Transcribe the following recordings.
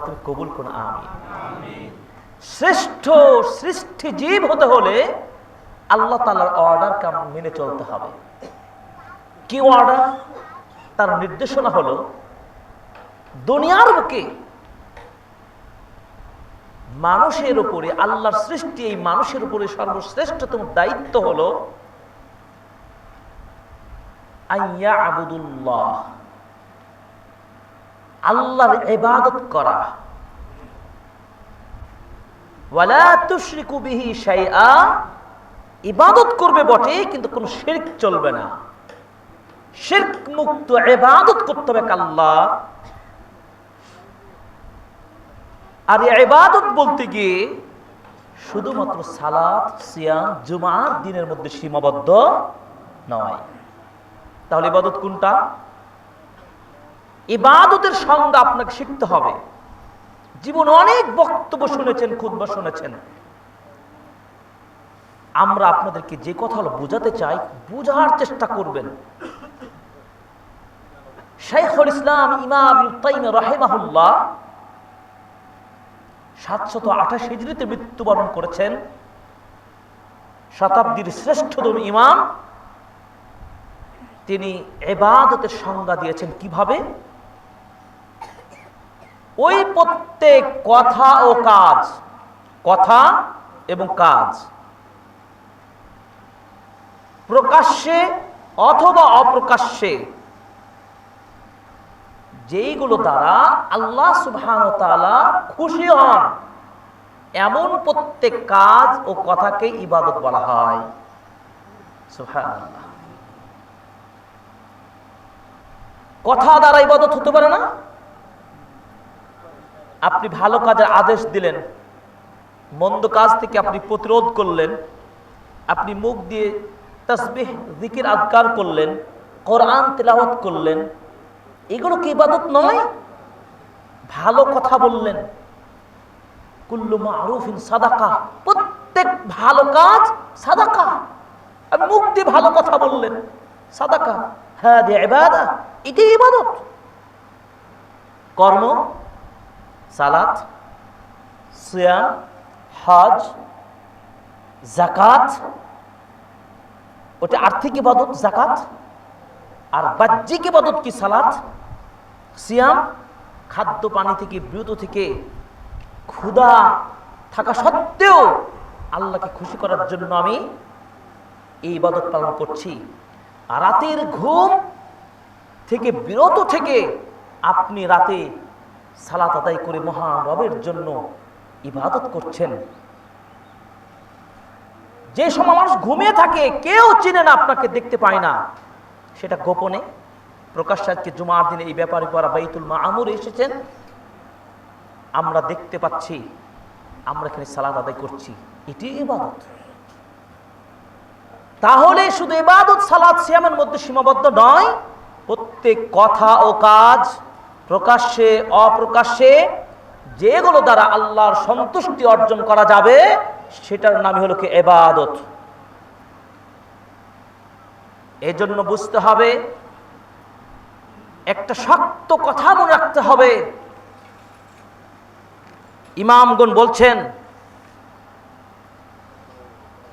তুমি কবুল করো, আমিন। শ্রেষ্ঠ সৃষ্টি জীব হতে হলে আল্লাহ তাআলার অর্ডার মেনে চলতে হবে। কি অর্ডার? তার নির্দেশনা হলো দুনিয়ার বুকে মানুষের উপরে, আল্লাহর সৃষ্টি এই মানুষের উপরে সর্বশ্রেষ্ঠতম দায়িত্ব হলো আইয়া আবুদুল্লাহ, আল্লাহর ইবাদত করা। ওয়ালা তুশরিকু বিহি শাইআ, ইবাদত করবে বটে কিন্তু কোনো শিরক চলবে না। শিরক মুক্ত ইবাদত করতে হবে আল্লাহ। আর এই ইবাদত বলতে গিয়ে শুধুমাত্র সালাত, সিয়াম, জুমার দিনের মধ্যে সীমাবদ্ধ নয়। তাহলে ইবাদত কোনটা? ইবাদতের সংজ্ঞা আপনাকে শিখতে হবে। জীবনে অনেক বক্তব্য শুনেছেন, খুতবা শুনেছেন। আমরা আপনাদেরকে যে কথা বোঝাতে চাই, বোঝার চেষ্টা করবেন। শাইখুল ইসলাম ইমাম ইবনে তাইমিয়া রাহিমাহুল্লাহ 728 হিজরিতে মৃত্যুবরণ করেছেন। শতাব্দীর শ্রেষ্ঠতম ইমাম। তিনি ইবাদতের সংজ্ঞা দিয়েছেন কিভাবে? ওই প্রত্যেক কথা ও কাজ, কথা এবং কাজ প্রকাশ্যে অথবা অপ্রকাশ্যে যেইগুলো দ্বারা আল্লাহ সুবহানাহু ওয়া তাআলা খুশি হন, এমন প্রত্যেক কাজ ও কথাকে ইবাদত বলা হয়। সুবহানাল্লাহ। কথা দ্বারা ইবাদত হতে পারে না। আপনি ভালো কাজের আদেশ দিলেন, মন্দ কাজ থেকে আপনি প্রতিরোধ করলেন, আপনি মুখ দিয়ে তাসবিহ, জিকির, আযকার করলেন, কোরআন তেলাওয়াত করলেন, এগুলো কি ইবাদত নয়? ভালো কথা বললেন, কুল্লু মারুফিন সাদাকা, প্রত্যেক ভালো কাজ সাদাকা। আপনি মুখ দিয়ে ভালো কথা বললেন, সাদাকা, হাদি ইবাদা, এটি ইবাদত। কর্ম, সালাত, সিয়াম, হজ, যাকাত, ওটা আর্থিক ইবাদত যাকাত। আর বাহ্যিক ইবাদত কি? সালাত, সিয়াম, খাদ্য পানি থেকে বিরত থেকে, ক্ষুধা থাকা সত্ত্বেও আল্লাহকে খুশি করার জন্য আমি এই ইবাদত পালন করছি। আর রাতের ঘুম থেকে বিরত থেকে আপনি রাতে সালাত আদায় করে মহান রবের জন্য ইবাদত করছেন। যে সময় মানুষ ঘুমিয়ে থাকে, কেউ চিনে না, আপনাকে দেখতে পায় না, সেটা গোপনে প্রকাশ্যে আজকে জুমার দিনে এই ব্যাপারে পড়া বাইতুল মামুর এসেছেন, আমরা দেখতে পাচ্ছি, আমরা এখানে সালাত আদায় করছি, এটি ইবাদত। তাহলে শুধু ইবাদত সালাত সিয়ামের মধ্যে সীমাবদ্ধ নয়, প্রত্যেক কথা ও কাজ প্রকাশ্যে অপ্রকাশ্যে যেগুলো দ্বারা আল্লাহর সন্তুষ্টি অর্জন করা যাবে সেটার নামই হলো কি? ইবাদত। এজন্য বুঝতে হবে, একটা শক্ত কথা মনে রাখতে হবে। ইমামগণ বলছেন,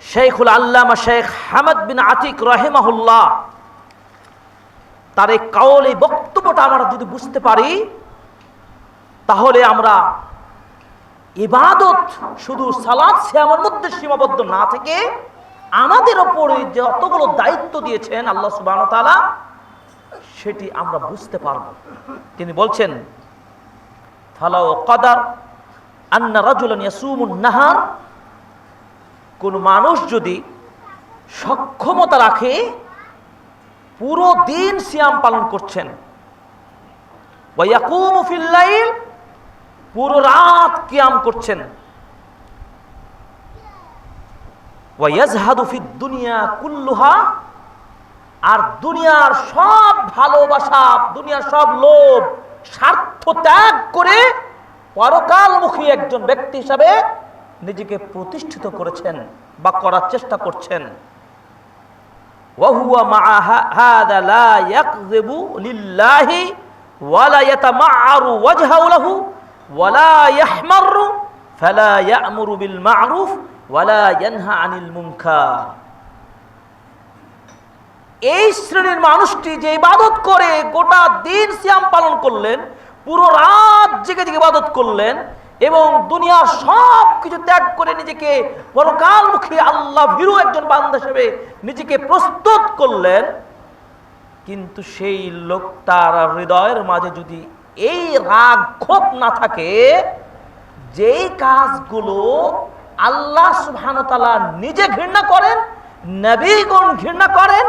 শাইখুল আল্লামা শেখ হামাদ বিন আতিক রাহিমাহুল্লাহ, তার এই কাউল, এই বক্তব্যটা আমরা যদি বুঝতে পারি, তাহলে আমরা ইবাদত শুধু সালাত সিয়ামের মধ্যে সীমাবদ্ধ না থেকে আমাদের উপরে যে যতগুলো দায়িত্ব দিয়েছেন আল্লাহ সুবহানাহু ওয়া তাআলা, সেটি আমরা বুঝতে পারব। তিনি বলছেন, ফালাউ কাদার আন্না রাজুলান ইয়াসুমুন নাহার, কোন মানুষ যদি সক্ষমতা রাখে পুরো দিন সিয়াম পালন করছেন, ওয়া ইয়াকুমু ফিল লাইল, পুরো রাত কিয়াম করছেন, ওয়া ইয়াজহাদু ফিদ দুনিয়া কুল্লুহা, আর দুনিয়ার সব ভালোবাসা, দুনিয়ার সব লোভ, স্বার্থ ত্যাগ করে পরকালমুখী একজন ব্যক্তি হিসাবে নিজেকে প্রতিষ্ঠিত করেছেন বা করার চেষ্টা করছেন। ওয়া হুয়া মা হাযা লা ইয়াকযিবু লিল্লাহি ওয়া লা ইয়াতামাআরু ওয়াজহাহু লাহু ওয়ালা ইয়াহমারু ফালা ইয়া'মুরু বিল মা'রুফ ওয়ালা ইয়ানহা আনিল মুনকার। এই শ্রেণীর মানুষটি যে ইবাদত করে গোটা দিন সিয়াম পালন করলেন, পুরো রাত জেগে জেগে ইবাদত করলেন এবং দুনিয়ার সব কিছু ত্যাগ করে নিজেকে পরকালমুখী আল্লাহ ভীরু একজন বান্দা হিসেবে নিজেকে প্রস্তুত করলেন, কিন্তু সেই লোকটার হৃদয়ের মাঝে যদি এই রাগ ক্ষোভ না থাকে, যেই কাজগুলো আল্লাহ সুবহানাহু ওয়া তাআলা নিজে ঘৃণা করেন, নবীগণ ঘৃণা করেন,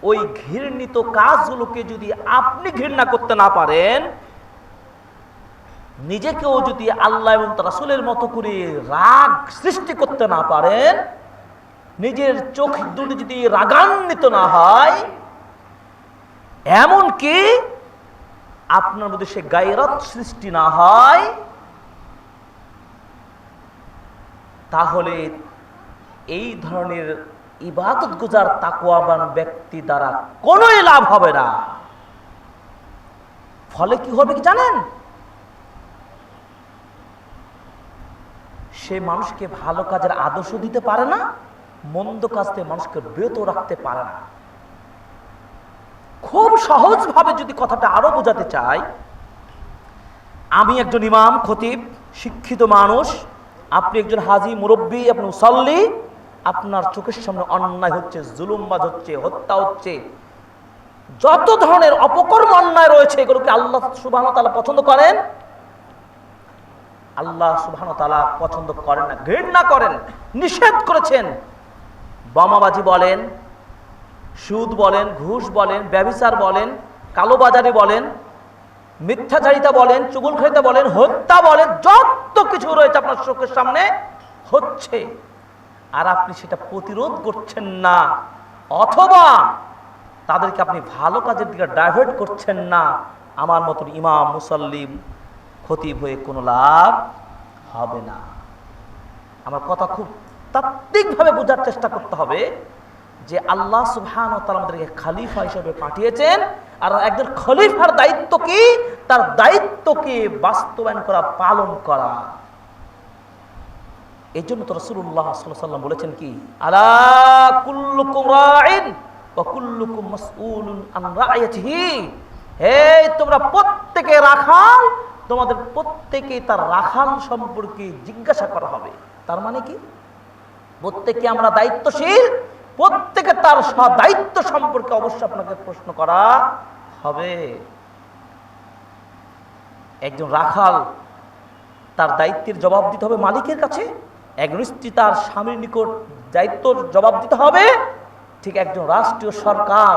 ওই ঘৃণিত কাজগুলোকে যদি আপনি ঘৃণা করতে না পারেন, নিজেকেও যদি আল্লাহ এবং তার রাসূলের মতো করে রাগ সৃষ্টি করতে না পারেন, নিজের চোখ দুটি যদি রাগান্বিত না হয়, এমনকি আপনার মধ্যে সে গায়রত সৃষ্টি না হয়, তাহলে এই ধরনের ইবাদত গুজার তাকওয়াবান ব্যক্তি দ্বারা কোনোই লাভ হবে না। ফলে কি হবে কি জানেন? সে মানুষকে ভালো কাজের আদর্শ দিতে পারে না, মন্দ কাজ থেকে মানুষকে বিরত রাখতে পারে না। খুব সহজভাবে যদি কথাটা আরো বোঝাতে চাই, আমি একজন ইমাম, খতিব, শিক্ষিত মানুষ, আপনি একজন হাজি, মুরব্বী, আপনি মুসাল্লি, আপনার চোখের সামনে অন্যায় হচ্ছে, জুলুমবাজ হচ্ছে, হত্যা হচ্ছে, যত ধরনের অপকর্ম অন্যায় রয়েছে, এগুলোকে আল্লাহ সুবহানাহু ওয়া তাআলা পছন্দ করেন? আল্লাহ সুবহানাহু ওয়া তাআলা পছন্দ করেন না, ঘৃণা করেন, নিষেধ করেছেন। বোমাবাজি বলেন, সুদ বলেন, ঘুষ বলেন, ব্যভিচার বলেন, কালোবাজারি বলেন, মিথ্যাচারিতা বলেন, চুগলখড়িতা বলেন, হত্যা বলেন, যত কিছু রয়েছে আপনার চোখের সামনে হচ্ছে, আর আপনি সেটা প্রতিরোধ করছেন না, অথবা তাদেরকে আপনি ভালো কাজের দিকে ডাইভার্ট করছেন না। আমার মতন ইমাম, মুসাল্লিম, খতিব হয়ে কোনো লাভ হবে না। আমার কথা খুব তাত্ত্বিকভাবে বোঝার চেষ্টা করতে হবে যে আল্লাহ সুবহানাহু ওয়া তাআলা আমাদেরকে খলিফা হিসেবে পাঠিয়েছেন, আর একজন খলিফার দায়িত্ব কি? তার দায়িত্বকে বাস্তবায়ন করা, পালন করা। এই জন্য তো রাসূলুল্লাহ সাল্লাল্লাহু আলাইহি ওয়াসাল্লাম বলেছেন কি, আলা কুল্লুকুম রাইন ওয়া কুল্লুকুম মাসউলুন আন রাইয়াতিহি। হে তোমরা প্রত্যেকে রাখাল, তোমাদের প্রত্যেকে তার রাখাল সম্পর্কে জিজ্ঞাসা করা হবে। তার মানে কি? প্রত্যেকে আমরা দায়িত্বশীল, প্রত্যেকে তার দায়িত্ব সম্পর্কে অবশ্যই আপনাকে প্রশ্ন করা হবে। একজন রাখাল তার দায়িত্বের জবাব দিতে হবে মালিকের কাছে, একজন স্ত্রী তার স্বামীর নিকট দায়িত্বর জবাব দিতে হবে, ঠিক একজন রাষ্ট্রীয় সরকার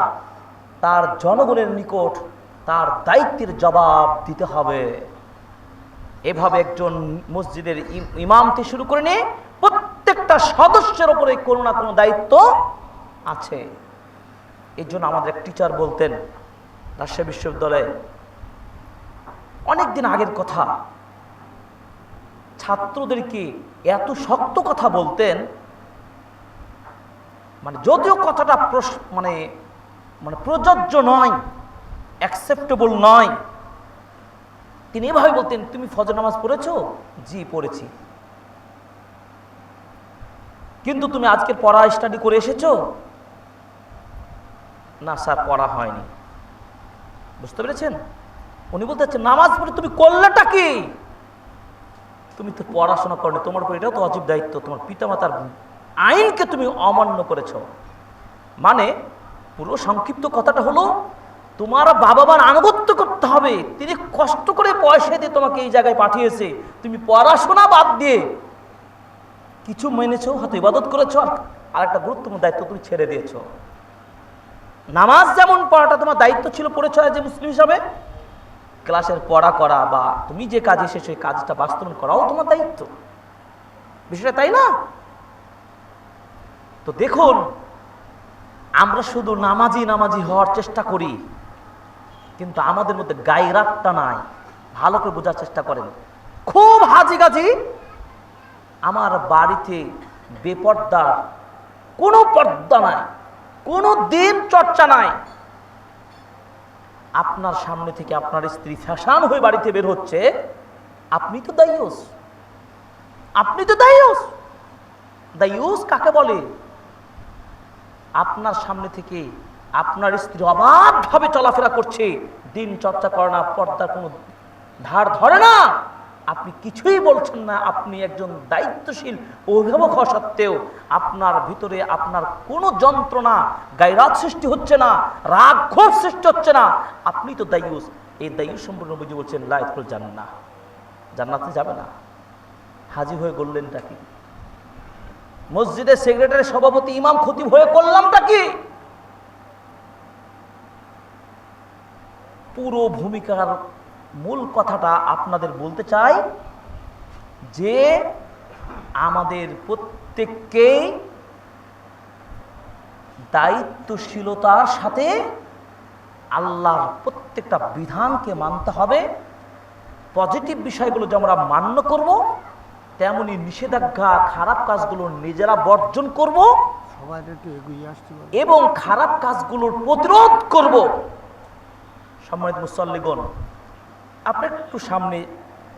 তার জনগণের নিকট তার দায়িত্বের জবাব দিতে হবে। এভাবে একজন মসজিদের ইমাম থেকে শুরু করে নিয়ে প্রত্যেকটা সদস্যের উপরে কোনো না কোনো দায়িত্ব আছে। এই জন্য আমাদের এক টিচার বলতেন রাজশাহী বিশ্ববিদ্যালয়ে, অনেকদিন আগের কথা, ছাত্রদেরকে এত শক্ত কথা বলতেন, মানে যদিও কথাটা মানে প্রযোজ্য নয়, অ্যাকসেপ্টেবল নয়, তিনি এভাবে বলতেন, তুমি ফজর নামাজ পড়েছো? জি পড়েছি। কিন্তু তুমি আজকের পড়া স্টাডি করে এসেছো? না স্যার, পড়া হয়নি। বুঝতে পেরেছেন? উনি বলতে চাচ্ছেন, নামাজ পড়ে তুমি করলেটা কি? তুমি তো পড়াশোনা করনি, তোমার উপর এটাও তো অজীব দায়িত্ব, তোমার পিতামাতার আইনকে তুমি অমান্য করেছ। মানে পুরো সংক্ষিপ্ত কথাটা হলো, তোমার বাবা মার আনুগত্য করতে হবে, তিনি কষ্ট করে পয়সা দিয়ে তোমাকে এই জায়গায় পাঠিয়েছে, তুমি পড়াশোনা বাদ দিয়ে কিছু মেনেছো, হয়তো ইবাদত করেছো, আর একটা গুরুত্বপূর্ণ দায়িত্ব তুমি ছেড়ে দিয়েছো। নামাজ যেমন পড়াটা তোমার দায়িত্ব ছিল, পড়েছো যে মুসলিম হিসাবে, ক্লাসের পড়া করা বা তুমি যে কাজে এসেছো সেই কাজটা বাস্তবায়ন করাও তোমার দায়িত্ব। বিষয়টা তাই না? তো দেখুন, আমরা শুধু নামাজি নামাজি হওয়ার চেষ্টা করি, কিন্তু আমাদের মধ্যে গায়রাতটা নাই। ভালো করে বোঝার চেষ্টা করেন। খুব হাজি গাজি, আমার বাড়িতে বেপর্দা, কোনো পর্দা নাই, কোনো দিন চর্চা নাই। আপনার সামনে থেকে আপনার স্ত্রী ফ্যাশন হয়ে বাড়িতে বের হচ্ছে, আপনি তো দায়ুস, আপনি তো দায়ুস। দায়ুস কাকে বলে? আপনার সামনে থেকে আপনার স্ত্রী অবাধভাবে চলাফেরা করছে, দিন চর্চা করে না, পর্দার কোনো ধার ধরে না, আপনি কিছুই বলছেন না, আপনি একজন দায়িত্বশীল অভিভাবক হওয়া সত্ত্বেও আপনার ভিতরে আপনার কোনো যন্ত্রণা, গায়রাত সৃষ্টি হচ্ছে না, রাগ ক্ষোভ সৃষ্টি হচ্ছে না, আপনি তো দায়ুস। এই দায়ুস সম্পূর্ণ বুঝে বলছেন লা ইয়াদখুল জান্নাহ, জান্নাতে যাবে না। হাজি হয়ে গড়লেনটা কি? মসজিদের সেক্রেটারি, সভাপতি, ইমাম, খতিব হয়ে করলামটা কি? পুরো ভূমিকার মূল কথাটা আপনাদের বলতে চাই যে আমাদের প্রত্যেককেই দায়িত্বশীলতার সাথে আল্লাহর প্রত্যেকটা বিধানকে মানতে হবে। পজিটিভ বিষয়গুলো যে আমরা মান্য করব, তেমনি নিষেধাজ্ঞা, খারাপ কাজগুলো নিজেরা বর্জন করব এবং খারাপ কাজগুলোর প্রতিরোধ করব। সম্মানিত মুসল্লিগণ, আপনি একটু সামনে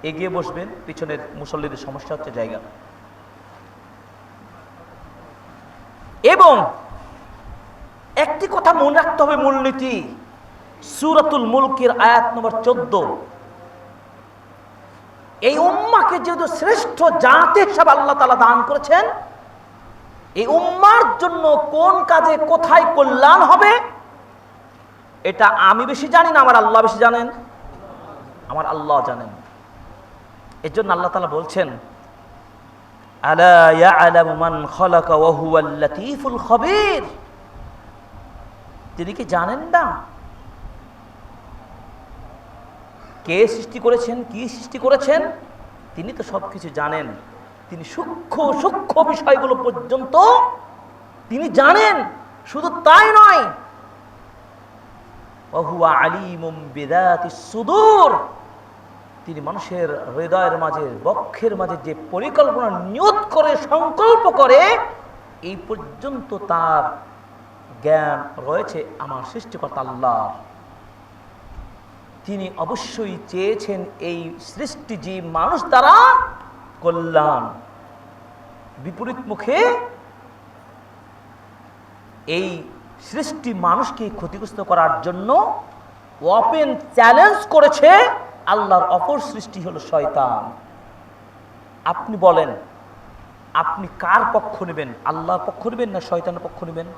এগিয়ে বসবেন, পিছনের মুসল্লিদের সমস্যা হচ্ছে জায়গা। এবং একটি কথা মনে রাখতে হবে, মূলনীতি সূরাতুল মুলকের আয়াত নম্বর 14। এই উম্মাহকে যেহেতু শ্রেষ্ঠ জাতি হিসেবে আল্লাহ তাআলা দান করেছেন, এই উম্মার জন্য কোন কাজে কোথায় কল্যাণ হবে এটা আমি বেশি জানি না, আমার আল্লাহ বেশি জানেন, আমার আল্লাহ জানেন। এর জন্য আল্লাহ তাআলা বলছেন, আলা ইয়ালামু মান খালাকা ওয়া হুয়াল লাতীফুল খবীর। তিনি কি জানেন না কে সৃষ্টি করেছেন, কি সৃষ্টি করেছেন? তিনি তো সবকিছু জানেন, তিনি সূক্ষ্ম সূক্ষ্ম বিষয়গুলো পর্যন্ত তিনি জানেন। শুধু তাই নয়, ওয়া হুয়া আলিমুম বিযাতিস সুদূর, তিনি মানুষের হৃদয়ের মাঝে, বক্ষের মাঝে যে পরিকল্পনা নিয়ত করে, সংকল্প করে, এই পর্যন্ত তার জ্ঞান রয়েছে আমার সৃষ্টিকর্তা আল্লাহ। তিনি অবশ্যই চেয়েছেন এই সৃষ্টিজীব মানুষ দ্বারা কল্যাণ। বিপরীত মুখে এই সৃষ্টি মানুষকে ক্ষতিগ্রস্ত করার জন্য ওপেন চ্যালেঞ্জ করেছে আল্লাহর অপর সৃষ্টি হলো শয়তান। আপনি বলেন, আপনি কার পক্ষ নেবেন? আল্লাহর পক্ষ নেবেন না শয়তানের পক্ষ নেবেন?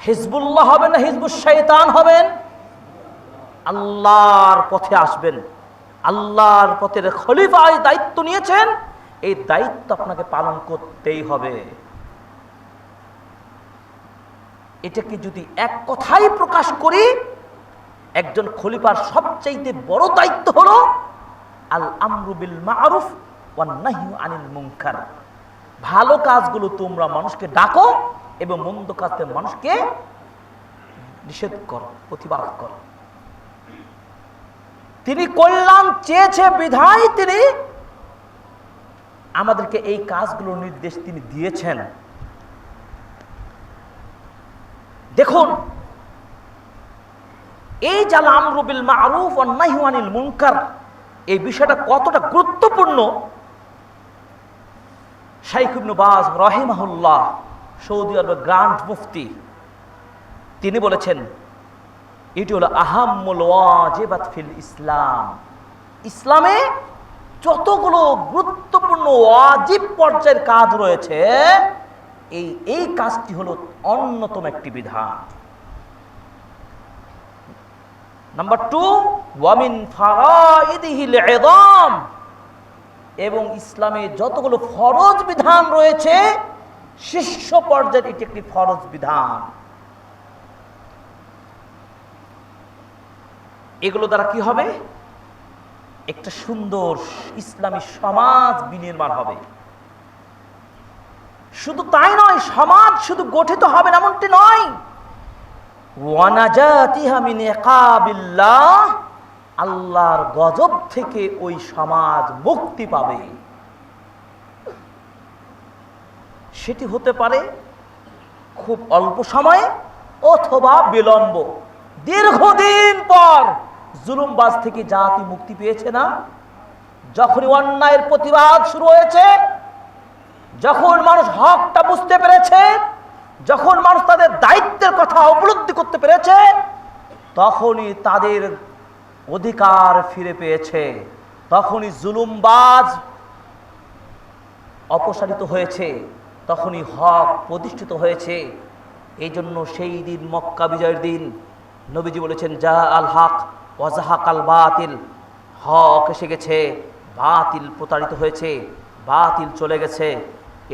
হিজবুল্লাহ হবেন না হিজবুশ শয়তান হবেন? আল্লাহর পথে আসবেন। আল্লাহর পথের খলিফা দায়িত্ব নিয়েছেন, এই দায়িত্ব আপনাকে পালন করতেই হবে। এটাকে যদি এক কথাই প্রকাশ করি, একজন খলিফার সবচাইতে বড় দায়িত্ব হলো আল আমরু বিল মারুফ ওয়ান নাহয়ু আনিল মুনকার। ভালো কাজগুলো তোমরা মানুষকে ডাকো এবং মন্দ কাজ থেকে মানুষকে নিষেধ করো, প্রতিবাদ করো। তিনি কল্যাণ চেয়েছে বিধায় তিনি আমাদেরকে এই কাজগুলোর নির্দেশ তিনি দিয়েছেন। দেখুন, এই যে আল আমরু বিল মারুফ ওয়ান নাহয়ু আনিল মুনকার, এই বিষয়টা কতটা গুরুত্বপূর্ণ, শাইখ ইবনে বাজ রাহিমাহুল্লাহ, সৌদি আরবের গ্র্যান্ড মুফতি, তিনি বলেছেন এটি হলো আহাম্মুল ওয়াজিবাত ফিল ইসলাম। ইসলামে যতগুলো গুরুত্বপূর্ণ ওয়াজিব পর্যায়ের কাজ রয়েছে, এই কাজটি হলো অন্যতম একটি বিধান। নাম্বার 2, ওয়ামিন ফারাইদিহিল ইযাম, এবং ইসলামে যতগুলো ফরজ বিধান রয়েছে, শীর্ষ পর্যায়ের এটি একটি ফরজ বিধান। এগুলো দ্বারা কি হবে? একটা সুন্দর ইসলামী সমাজ বিনির্মাণ হবে। শুধু তাই নয়, সমাজ শুধু গঠিত হবে এমনটি নয়, ওয়ানাজাতিহা মিন ইকাবিল্লাহ, আল্লাহর গজব থেকে ওই সমাজ মুক্তি পাবে। সেটি হতে পারে খুব অল্প সময়ে অথবা বিলম্ব, দীর্ঘদিন পর জুলুমবাজ থেকে জাতি মুক্তি পেয়েছে না? যখনই অন্যায়ের প্রতিবাদ শুরু হয়েছে, যখন মানুষ হকটা বুঝতে পেরেছে, যখন মানুষ তাদের দায়িত্বের কথা উপলব্ধি করতে পেরেছে, তখনই তাদের অধিকার ফিরে পেয়েছে, তখনই জুলুমবাজ অপসারিত হয়েছে, তখনই হক প্রতিষ্ঠিত হয়েছে। এই জন্য সেই দিন, মক্কা বিজয়ের দিন, নবীজি বলেছেন, জা আল হক ওয়াজাহাক আল বাতিল, হক এসে গেছে, বাতিল প্রতারিত হয়েছে, বাতিল চলে গেছে।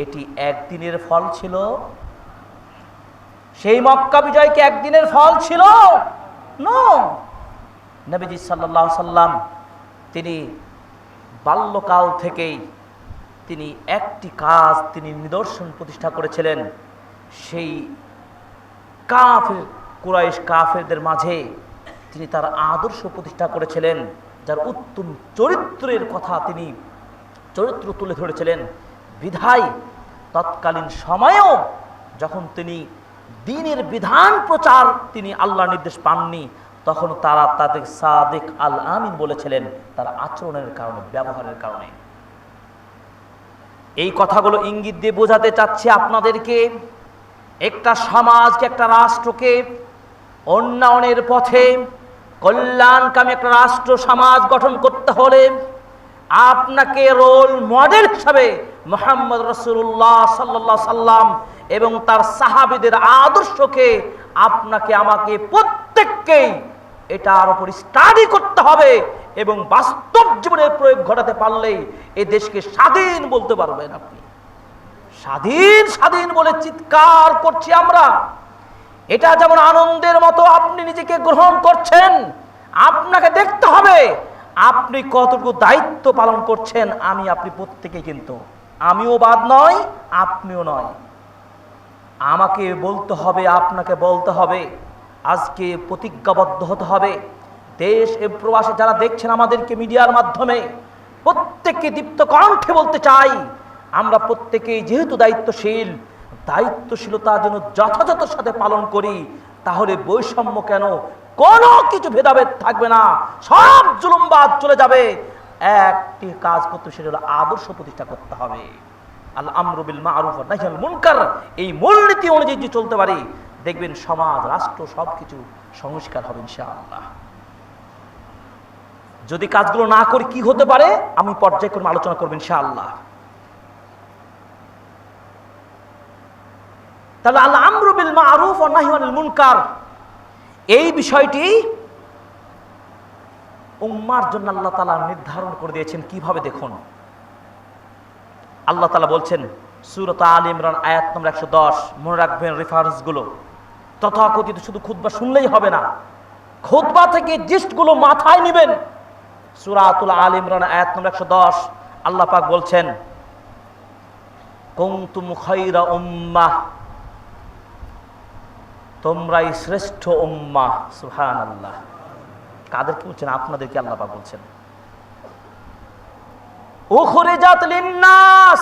এটি একদিনের ফল ছিল? সেই মক্কা বিজয় কি একদিনের ফল ছিল? নো। নবীজি সাল্লাল্লাহু আলাইহি সাল্লাম তিনি বাল্যকাল থেকেই তিনি একটি কাজ, তিনি নিদর্শন প্রতিষ্ঠা করেছিলেন। সেই কুরাইশ কাফেরদের মাঝে তিনি তার আদর্শ প্রতিষ্ঠা করেছিলেন, যার উত্তম চরিত্রের কথা তিনি চরিত্র তুলে ধরেছিলেন। বিধায় তৎকালীন সময়েও যখন তিনি দ্বীনের বিধান প্রচার তিনি আল্লাহর নির্দেশ পাননি, তখন তারা তাদের সাদিক আল আমিন বলেছিলেন, তার আচরণের কারণে, ব্যবহারের কারণে। এই কথাগুলো ইঙ্গিত দিয়ে বোঝাতে চাচ্ছি আপনাদেরকে, একটা সমাজকে, একটা রাষ্ট্রকে উন্নয়নের পথে কল্যাণকামী একটা রাষ্ট্র সমাজ গঠন করতে হলে আপনাকে রোল মডেল হিসাবে মুহাম্মদ রাসূলুল্লাহ সাল্লাল্লাহু আলাইহি সাল্লাম এবং তার সাহাবীদের আদর্শকে আপনাকে, আমাকে, প্রত্যেককেই এটার উপর স্টাডি করতে হবে এবং বাস্তব জীবনের প্রয়োগ ঘটাতে পারলেই এই দেশকে স্বাধীন বলতে পারবেন আপনি। স্বাধীন স্বাধীন বলে চিৎকার করছি আমরা, এটা যেমন আনন্দের মতো আপনি নিজেকে গ্রহণ করছেন, আপনাকে দেখতে হবে আপনি কতটুকু দায়িত্ব পালন করছেন। আমি আপনি প্রত্যেকে, কিন্তু আমিও বাদ নয়, আপনিও নয়। আমাকে বলতে হবে, আপনাকে বলতে হবে, আজকে প্রতিজ্ঞাবদ্ধ হতে হবে। দেশ এবং প্রবাসে যারা দেখছেন আমাদেরকে মিডিয়ার মাধ্যমে, প্রত্যেককে দীপ্ত কণ্ঠে বলতে চাই, আমরা প্রত্যেকেই যেহেতু দায়িত্বশীল, দায়িত্বশীলতা যেন যথাযথ সাথে পালন করি। তাহলে বৈষম্য কেন, কোনো কিছু ভেদাভেদ থাকবে না, সব জুলুমবাদ চলে যাবে। একটি কাজ করতে, সেটা হলো আদর্শ প্রতিষ্ঠা করতে হবে। আল আমরু বিল মারুফ ওয়া নাহয়ুল মুনকার, এই মূলনীতি অনুযায়ী যদি চলতে পারি, দেখবেন সমাজ, রাষ্ট্র সবকিছু সংস্কার হবে ইনশাআল্লাহ। যদি কাজগুলো না করি কি হতে পারে, আমি পর্যায়ক্রমে আলোচনা করব ইনশাআল্লাহ। তাহলে আল আমরু বিল মারুফ ওয়া নাহয়ুল মুনকার, এই বিষয়টি উম্মার জন্য আল্লাহ তাআলা নির্ধারণ করে দিয়েছেন। কিভাবে দেখুন, আল্লাহ তাআলা বলছেন সূরা আলে ইমরান আয়াত নম্বর 110, মনে রাখবেন রেফারেন্সগুলো। তথাকথিত শুধু খুতবা শুনলেই হবে না, খুতবা থেকে জিস্টগুলো মাথায় নেবেন। সূরাতুল আলে ইমরান আয়াত নম্বর 110, আল্লাহ পাক বলছেন, কুনতুম খায়রা উম্মাহ, তোমরাই শ্রেষ্ঠ উম্মাহ। সুবহানাল্লাহ। কাদেরকে বলছেন? আপনাদেরকে আল্লাহ পাক বলছেন। উখরিজাত লিন্নাস,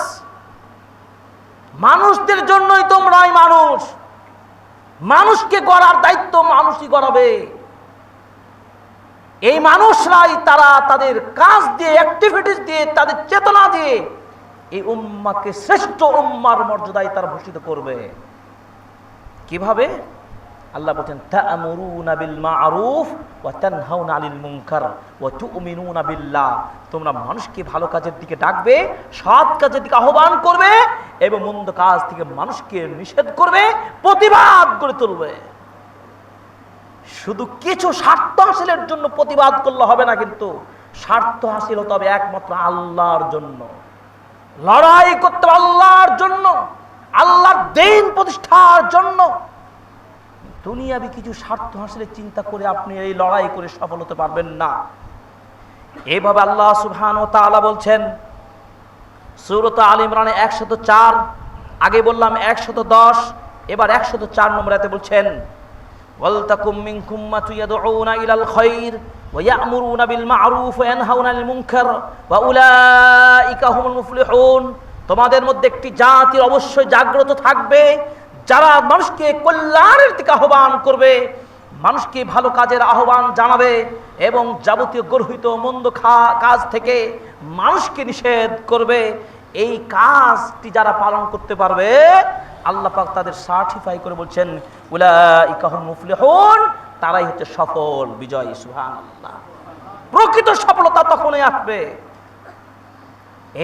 মানুষদের জন্যই তোমরাই মানুষ। মানুষকে গড়ার দায়িত্ব মানুষই গড়াবে। এই মানুষরাই তারা তাদের কাজ দিয়ে, অ্যাক্টিভিটিস দিয়ে, তাদের চেতনা দিয়ে এই উম্মাকে শ্রেষ্ঠ উম্মার মর্যাদায় তারা ভূষিত করবে। কিভাবে? আল্লাহ বলেন, তা'মুরুনা বিল মা'রুফ ওয়া তানহাউনা আনিল মুনকার ওয়া তু'মিনুনা বিল্লাহ, তোমরা মানুষকে ভালো কাজের দিকে ডাকবে, সৎ কাজের দিকে আহ্বান করবে এবং মন্দ কাজ থেকে মানুষকে নিষেধ করবে, প্রতিবাদ করে তুলবে। শুধু কিছু স্বার্থ হাসিলের জন্য প্রতিবাদ করলে হবে না, কিন্তু স্বার্থ হাসিল হতে হবে একমাত্র আল্লাহর জন্য। লড়াই করতে হবে আল্লাহর জন্য, আল্লাহর দ্বীন প্রতিষ্ঠার জন্য। দুনিয়াবি কিছু স্বার্থ হাসিলের চিন্তা করে আপনি এই লড়াই করে সফল হতে পারবেন না। এইভাবে আল্লাহ সুবহানাহু ওয়া তাআলা বলছেন সূরা আলে ইমরানে 104, আগে বললাম 110, এবার 104 নম্বর আয়াতে বলছেন, ওয়ালতাকুম মিনকুম উম্মাতুন ইয়াদউনা ইলাল খায়র ওয়া ইয়া'মুরুনা বিল মা'রুফ ওয়া ইয়ানহাউনা আনিল মুনকার ওয়া উলাইকা হুমুল মুফলিহুন, তোমাদের মধ্যে একটি জাতি অবশ্যই জাগ্রত থাকবে যারা মানুষকে কল্যাণের দিকে আহ্বান করবে, মানুষকে ভালো কাজের আহ্বান জানাবে এবং যাবতীয় গর্হিত মন্দ কাজ থেকে মানুষকে নিষেধ করবে। এই কাজটি যারা পালন করতে পারবে আল্লাহ পাক তাদের সার্টিফাই করে বলছেন উলাইকা হুম মুফলিহুন, তারাই হচ্ছে সফল বিজয়ী। সুবহানাল্লাহ। প্রকৃত সফলতা তখনই আসবে।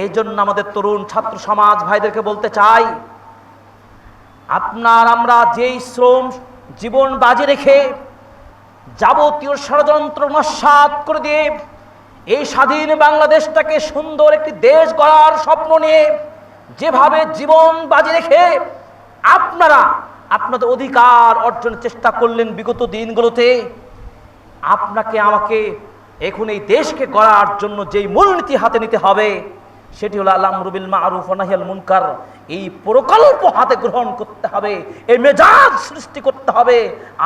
এই জন্য আমাদের তরুণ ছাত্র সমাজ ভাইদেরকে বলতে চাই, আমরা যেই শ্রম জীবন বাজি রেখে যাবতীয় ষড়যন্ত্র নস্যাৎ করে দিয়ে এই স্বাধীন বাংলাদেশটাকে সুন্দর একটি দেশ গড়ার স্বপ্ন নিয়ে যেভাবে জীবন বাজি রেখে আপনারা আপনাদের অধিকার অর্জনের চেষ্টা করলেন বিগত দিনগুলোতে, আপনাকে আমাকে এখন এই দেশকে গড়ার জন্য যেই মূলনীতি হাতে নিতে হবে সেটি হলো আল আমরু বিল মারুফ ওয়া নাহয়ুল মুনকার। এই প্রকল্প হাতে গ্রহণ করতে হবে, এই মেজাজ সৃষ্টি করতে হবে।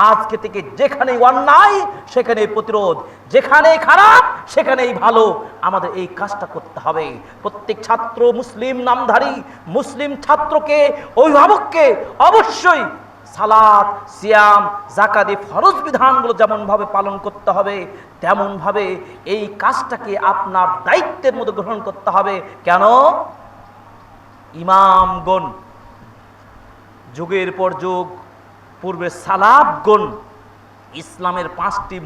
আজকে থেকে যেখানে অন্যায় সেখানেই প্রতিরোধ, যেখানে খারাপ সেখানেই ভালো, আমাদের এই কাজটা করতে হবে। প্রত্যেক ছাত্র, মুসলিম নামধারী মুসলিম ছাত্রকে, অভিভাবককে অবশ্যই সালাত, সিয়াম, যাকাত, ফরজ বিধানগুলো যেমনভাবে পালন করতে হবে তেমনভাবে এই কাজটাকে আপনার দায়িত্বের মধ্যে গ্রহণ করতে হবে। কেন? ইমামগণ যুগের পর যুগ পূর্বে সালাফগণ ইসলামের 5টি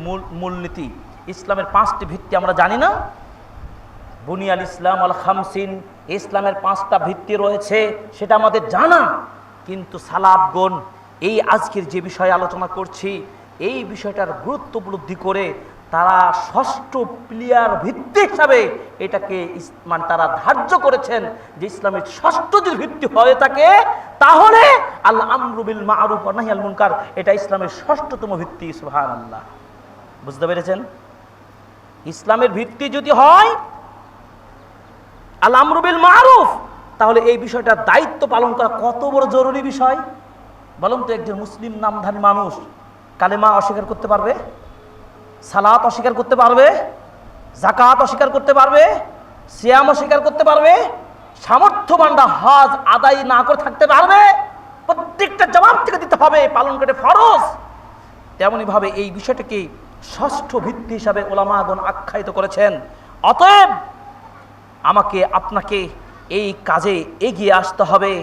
মূলনীতি, ইসলামের 5টি ভিত্তি আমরা জানি না? বুনিয়াল ইসলাম আল খামসিন, ইসলামের 5টা ভিত্তি রয়েছে, সেটা আমাদের জানা। কিন্তু সালাফগণ এই আজকের যে বিষয়ে আলোচনা করছি এই বিষয়টার গুরুত্ব উপলব্ধি করে তারা 6ষ্ঠ পিলার ভিত্তি হিসাবে এটাকে তারা ধার্য করেছেন যে ইসলামের 6ষ্ঠ যদি ভিত্তি হয়ে থাকে তাহলে আল আমরু বিল মারুফ ওয়া নাহয়ুল মুনকার, এটা ইসলামের 6ষ্ঠতম ভিত্তি। সুবহানাল্লাহ। বুঝতে পেরেছেন? ইসলামের ভিত্তি যদি হয় আল আমরু বিল মারুফ, তাহলে এই বিষয়টার দায়িত্ব পালন করা কত বড় জরুরি বিষয় বলুন তো। একজন মুসলিম নামধারী মানুষ কালেমা অস্বীকার করতে পারবে? সালাত অস্বীকার করতে পারবে? যাকাত অস্বীকার করতে পারবে? সিয়াম অস্বীকার করতে পারবে? সামর্থ্যবানরা হজ আদায় না করে থাকতে পারবে? প্রত্যেকটা জবাব থেকে দিতে হবে, পালন করে ফরজ। তেমনি ভাবে এই বিষয়টাকে 6ষ্ঠ ভিত্তি হিসাবে উলামাগণ আখ্যায়িত করেছেন। অতএব আমাকে আপনাকে এই কাজে এগিয়ে আসতে হবে,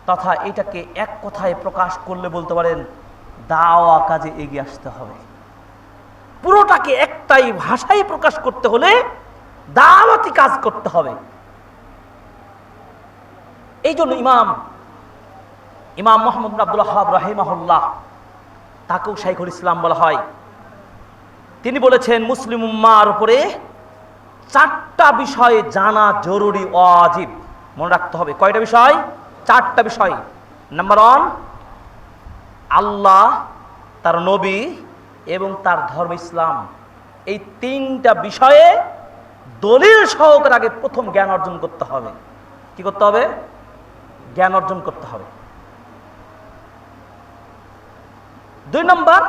তথা এটাকে এক কথায় প্রকাশ করলে বলতে পারেন দাওয়া কাজে এগিয়ে আসতে হবে। পুরোটাকে একটাই ভাষায় প্রকাশ করতে হলে দাওয়াতি কাজ করতে হবে। এই জন্য ইমাম মুহাম্মদ বিন আব্দুল ওয়াহ্হাব রাহিমাহুল্লাহ, তাকেও শাইখুল ইসলাম বলা হয়, তিনি বলেছেন মুসলিম উম্মার উপরে 4টা বিষয় জানা জরুরি, ওয়াজিব। মনে রাখতে হবে কয়টা বিষয়? 4টা বিষয়। নাম্বার 1, আল্লাহ, তার নবী এবং তার ধর্ম ইসলাম। এই 3টা বিষয়ে দলিল সহকারে আগে প্রথম জ্ঞান অর্জন করতে হবে। কি করতে হবে? জ্ঞান অর্জন করতে হবে। 2 নম্বর,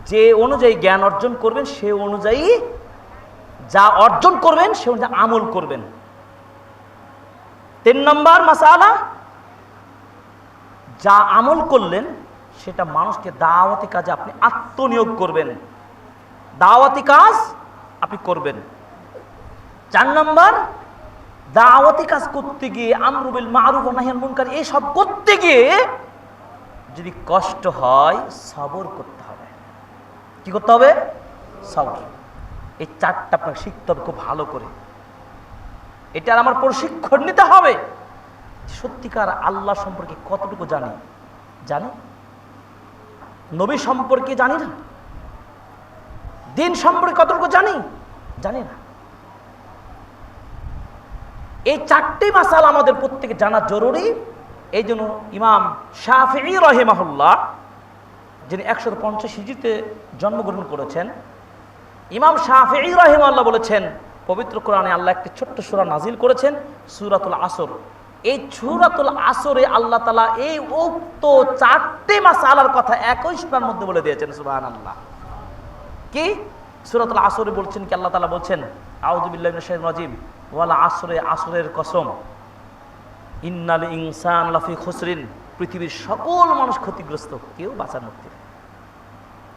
যে অনুযায়ী জ্ঞান অর্জন করবেন সে অনুযায়ী যা অর্জন করবেন সে অনুযায়ী আমল করবেন। 3 নম্বর মাসালা, যা আমল করলেন সেটা মানুষকে দাওয়াতি কাজে আপনি আত্মনিয়োগ করবেন, দাওয়াতি কাজ আপনি করবেন। 4 নম্বর, দাওয়াতি কাজ করতে গিয়ে আমরু বিল মারুফ ওয়া নাহয়ুল মুনকার এইসব করতে গিয়ে যদি কষ্ট হয় সবর করতে হবে। কি করতে হবে? সবর। এই 4টা আপনাকে শিখতে হবে খুব ভালো করে। এটার আমার প্রশিক্ষণ নিতে হবে। সত্যিকার আল্লাহ সম্পর্কে কতটুকু জানি? নবী সম্পর্কে জানি না? দিন সম্পর্কে কতটুকু জানি না? এই 4টি মাসালা আমাদের প্রত্যেকে জানা জরুরি। এই জন্য ইমাম শাফিঈ রাহিমাহুল্লাহ, যিনি 150 হিজরিতে জন্মগ্রহণ করেছেন, ইমাম শাফিঈ রাহিমাহুল্লাহ বলেছেন পবিত্র কোরআনে আল্লাহ একটি ছোট্ট সূরা নাজিল করেছেন, সূরাতুল আসর। এই সূরাতুল আসরে আল্লাহ তাআলা এই উক্ত 4টি মাসালার কথা একই সূরার মধ্যে বলে দিয়েছেন। সুবহানাল্লাহ। কি সূরাতুল আসরে বলছেন কি? আল্লাহ তাআলা বলছেন আউযু বিল্লাহি মিনাশ শাইতানির রাজিম, ওয়াল আসরে, আসরের কসম, ইন্নাল ইনসানা লাফি খুসরিন, পৃথিবীর সকল মানুষ ক্ষতিগ্রস্ত, কেউ বাঁচার মুক্তি নেই।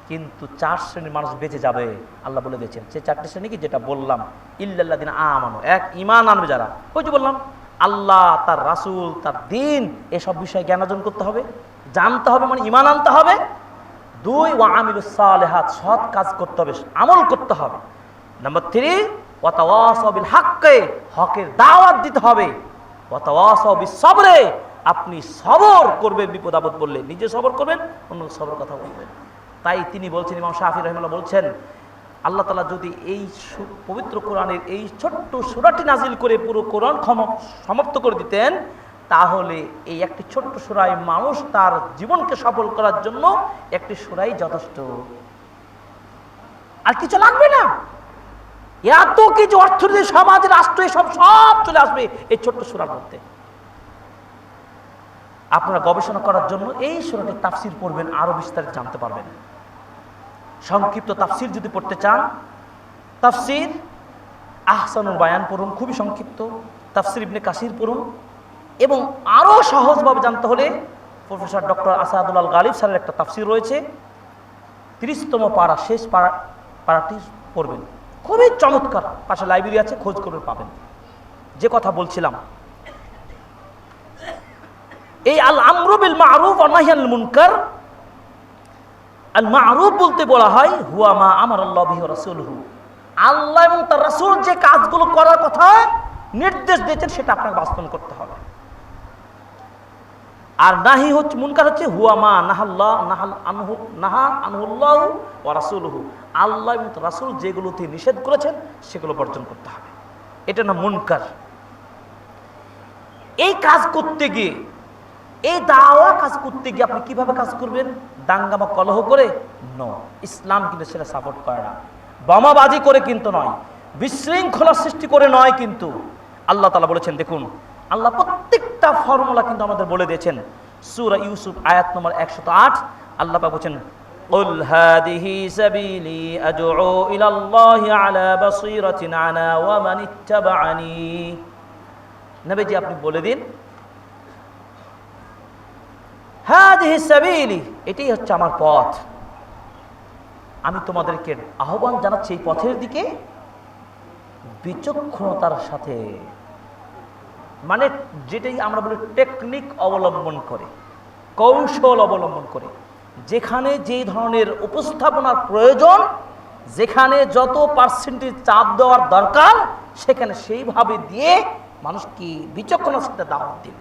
কিন্তু 4 শ্রেণীর মানুষ বেঁচে যাবে আল্লাহ বলে দিয়েছেন। সে 4টি শ্রেণী কি, যেটা বললাম, ইল্লাল্লাযিনা আমানু, এক ঈমান আনবে যারা। ওই যে বললাম, আল্লাহ, তার রাসূল, তার দ্বীন, এসব বিষয়ে জ্ঞান অর্জন করতে হবে, জানতে হবে, মানে ঈমান আনতে হবে। 2 ওয়া আমিলুস সালিহাত, সৎ কাজ করতে হবে, আমল করতে হবে। নাম্বার 3 ওয়া তাওয়াসাউ বিল হাক্কি, হকের দাওয়াত দিতে হবে। ওয়া তাওয়াসাউ বিস সাবরে, আপনি সবর করবেন, বিপদ আপদ পড়লে নিজে সবর করবেন, অন্য সবর কথা বলবেন। তাই তিনি বলছেন, ইমাম শাফি রাহিমাহুল্লাহ বলছেন, আল্লাহ তাআলা যদি এই পবিত্র কোরআনের এই ছোট্ট সূরাটি নাজিল করে পুরো কোরআন সমাপ্ত করে দিতেন, তাহলে এই একটি ছোট্ট সূরায় মানুষ তার জীবনকে সফল করার জন্য একটি সূরাই যথেষ্ট, আর কিছু লাগবে না। এত কিছু অর্থনীতি, সমাজ, রাষ্ট্র, সব চলে আসবে এই ছোট্ট সূরার মধ্যে। আপনারা গবেষণা করার জন্য এই সূরাটির তাফসীর পড়বেন, আরো বিস্তারিত জানতে পারবেন। সংক্ষিপ্ত তাফসীর যদি পড়তে চান, তাফসীর আহসানুল বায়ান পড়ুন, খুবই সংক্ষিপ্ত। তাফসীর ইবনে কাসির পড়ুন। এবং আরো সহজভাবে জানতে হলে প্রফেসর ডক্টর আসাদুল আল গালিব স্যারের একটা তাফসীর রয়েছে, 30তম পারা, শেষ পারাটি পড়বেন, খুবই চমৎকার। পাশে লাইব্রেরি আছে, খোঁজ করে পাবেন। যে কথা বলছিলাম, এই আল আমরু বিল মারুফ ওয়া নাহয়ি আনিল মুনকার, আল মারুফ বলতে বলা হয় হুয়া মা আমারাল্লাহু বিহি ওয়া রাসূলুহু, আল্লাহ এবং তার রাসূল যে কাজগুলো করার কথা নির্দেশ দিয়েছেন সেটা আপনাকে বাস্তবায়ন করতে হবে। আর নাহি হচ্ছে, মুনকার হচ্ছে হুয়া মা নাহা আনহুল্লাহু ওয়া রাসূলুহু, আল্লাহ এবং তার রাসূল যেগুলোতে নিষেধ করেছেন সেগুলো বর্জন করতে হবে, এটা না মুনকার। এই কাজ করতে গিয়ে, এই দাওয়া কাজ করতে গিয়ে আপনি কিভাবে কাজ করবেন? দাঙ্গা বা কলহ করে? ইসলাম কিন্তু সেটা সাপোর্ট করে না। বোমাবাজি করে কিন্তু নয়, বিশৃঙ্খলা সৃষ্টি করে নয়। কিন্তু আল্লাহ তাআলা বলেছেন, দেখুন, আল্লাহ প্রত্যেকটা ফর্মুলা কিন্তু আমাদের বলে দিয়েছেন। সূরা ইউসুফ আয়াত নম্বর 108 আল্লাহ পাক বলেছেন, কুল হাদিহি সাবিলি আদউ ইলাল্লাহি আলা বাসীরাতিন আনা ওয়া মান ইত্তাবা'আনি। নবীজি আপনি বলে দিন, হাদিহি সাবিলি, এটাই হচ্ছে আমার পথ, আমি তোমাদেরকে আহ্বান জানাচ্ছি এই পথের দিকে বিচক্ষণতার সাথে, মানে যেটাই আমরা বলি টেকনিক অবলম্বন করে, কৌশল অবলম্বন করে, যেখানে যে ধরনের উপস্থাপনার প্রয়োজন, যেখানে যত পার্সেন্টেজ চাপ দেওয়ার দরকার, সেখানে সেইভাবে দিয়ে মানুষকে বিচক্ষণতার সাথে দাওয়াত দিন।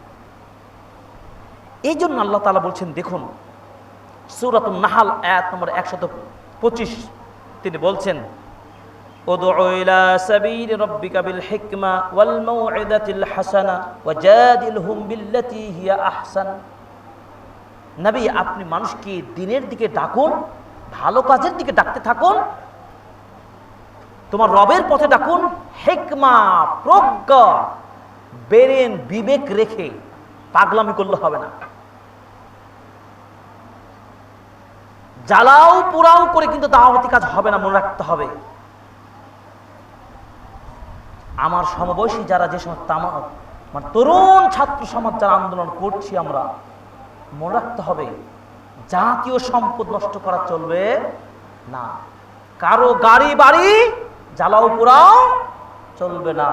এই জন্য আল্লাহ তাআলা বলছেন, দেখুন সূরাতুন নাহল আয়াত নম্বর 125 তিনি বলছেন, উদউ ইলা সাবিলি রাব্বিকা বিল হিকমা ওয়াল মাউইদাতিল হাসানা ওয়াজাদিলহুম বিল্লাতী হিয়া আহসান। নবী আপনি মানুষকে দ্বীনের দিকে ডাকুন, ভালো কাজের দিকে ডাকতে থাকুন, তোমার রবের পথে ডাকুন, হিকমা, প্রজ্ঞা, ব্রেন, বিবেক রেখে, পাগলামি করলে হবে না। জ্বালাও পোড়াও করে কিন্তু দাওয়াতি কাজ হবে না, মনে রাখতে হবে। আমার সমবয়সী যারা, যে সমস্ত মানে তরুণ ছাত্র সমাজ যারা আন্দোলন করছি, আমরা মনে রাখতে হবে, জাতীয় সম্পদ নষ্ট করা চলবে না, কারো গাড়ি বাড়ি জ্বালাও পোড়াও চলবে না।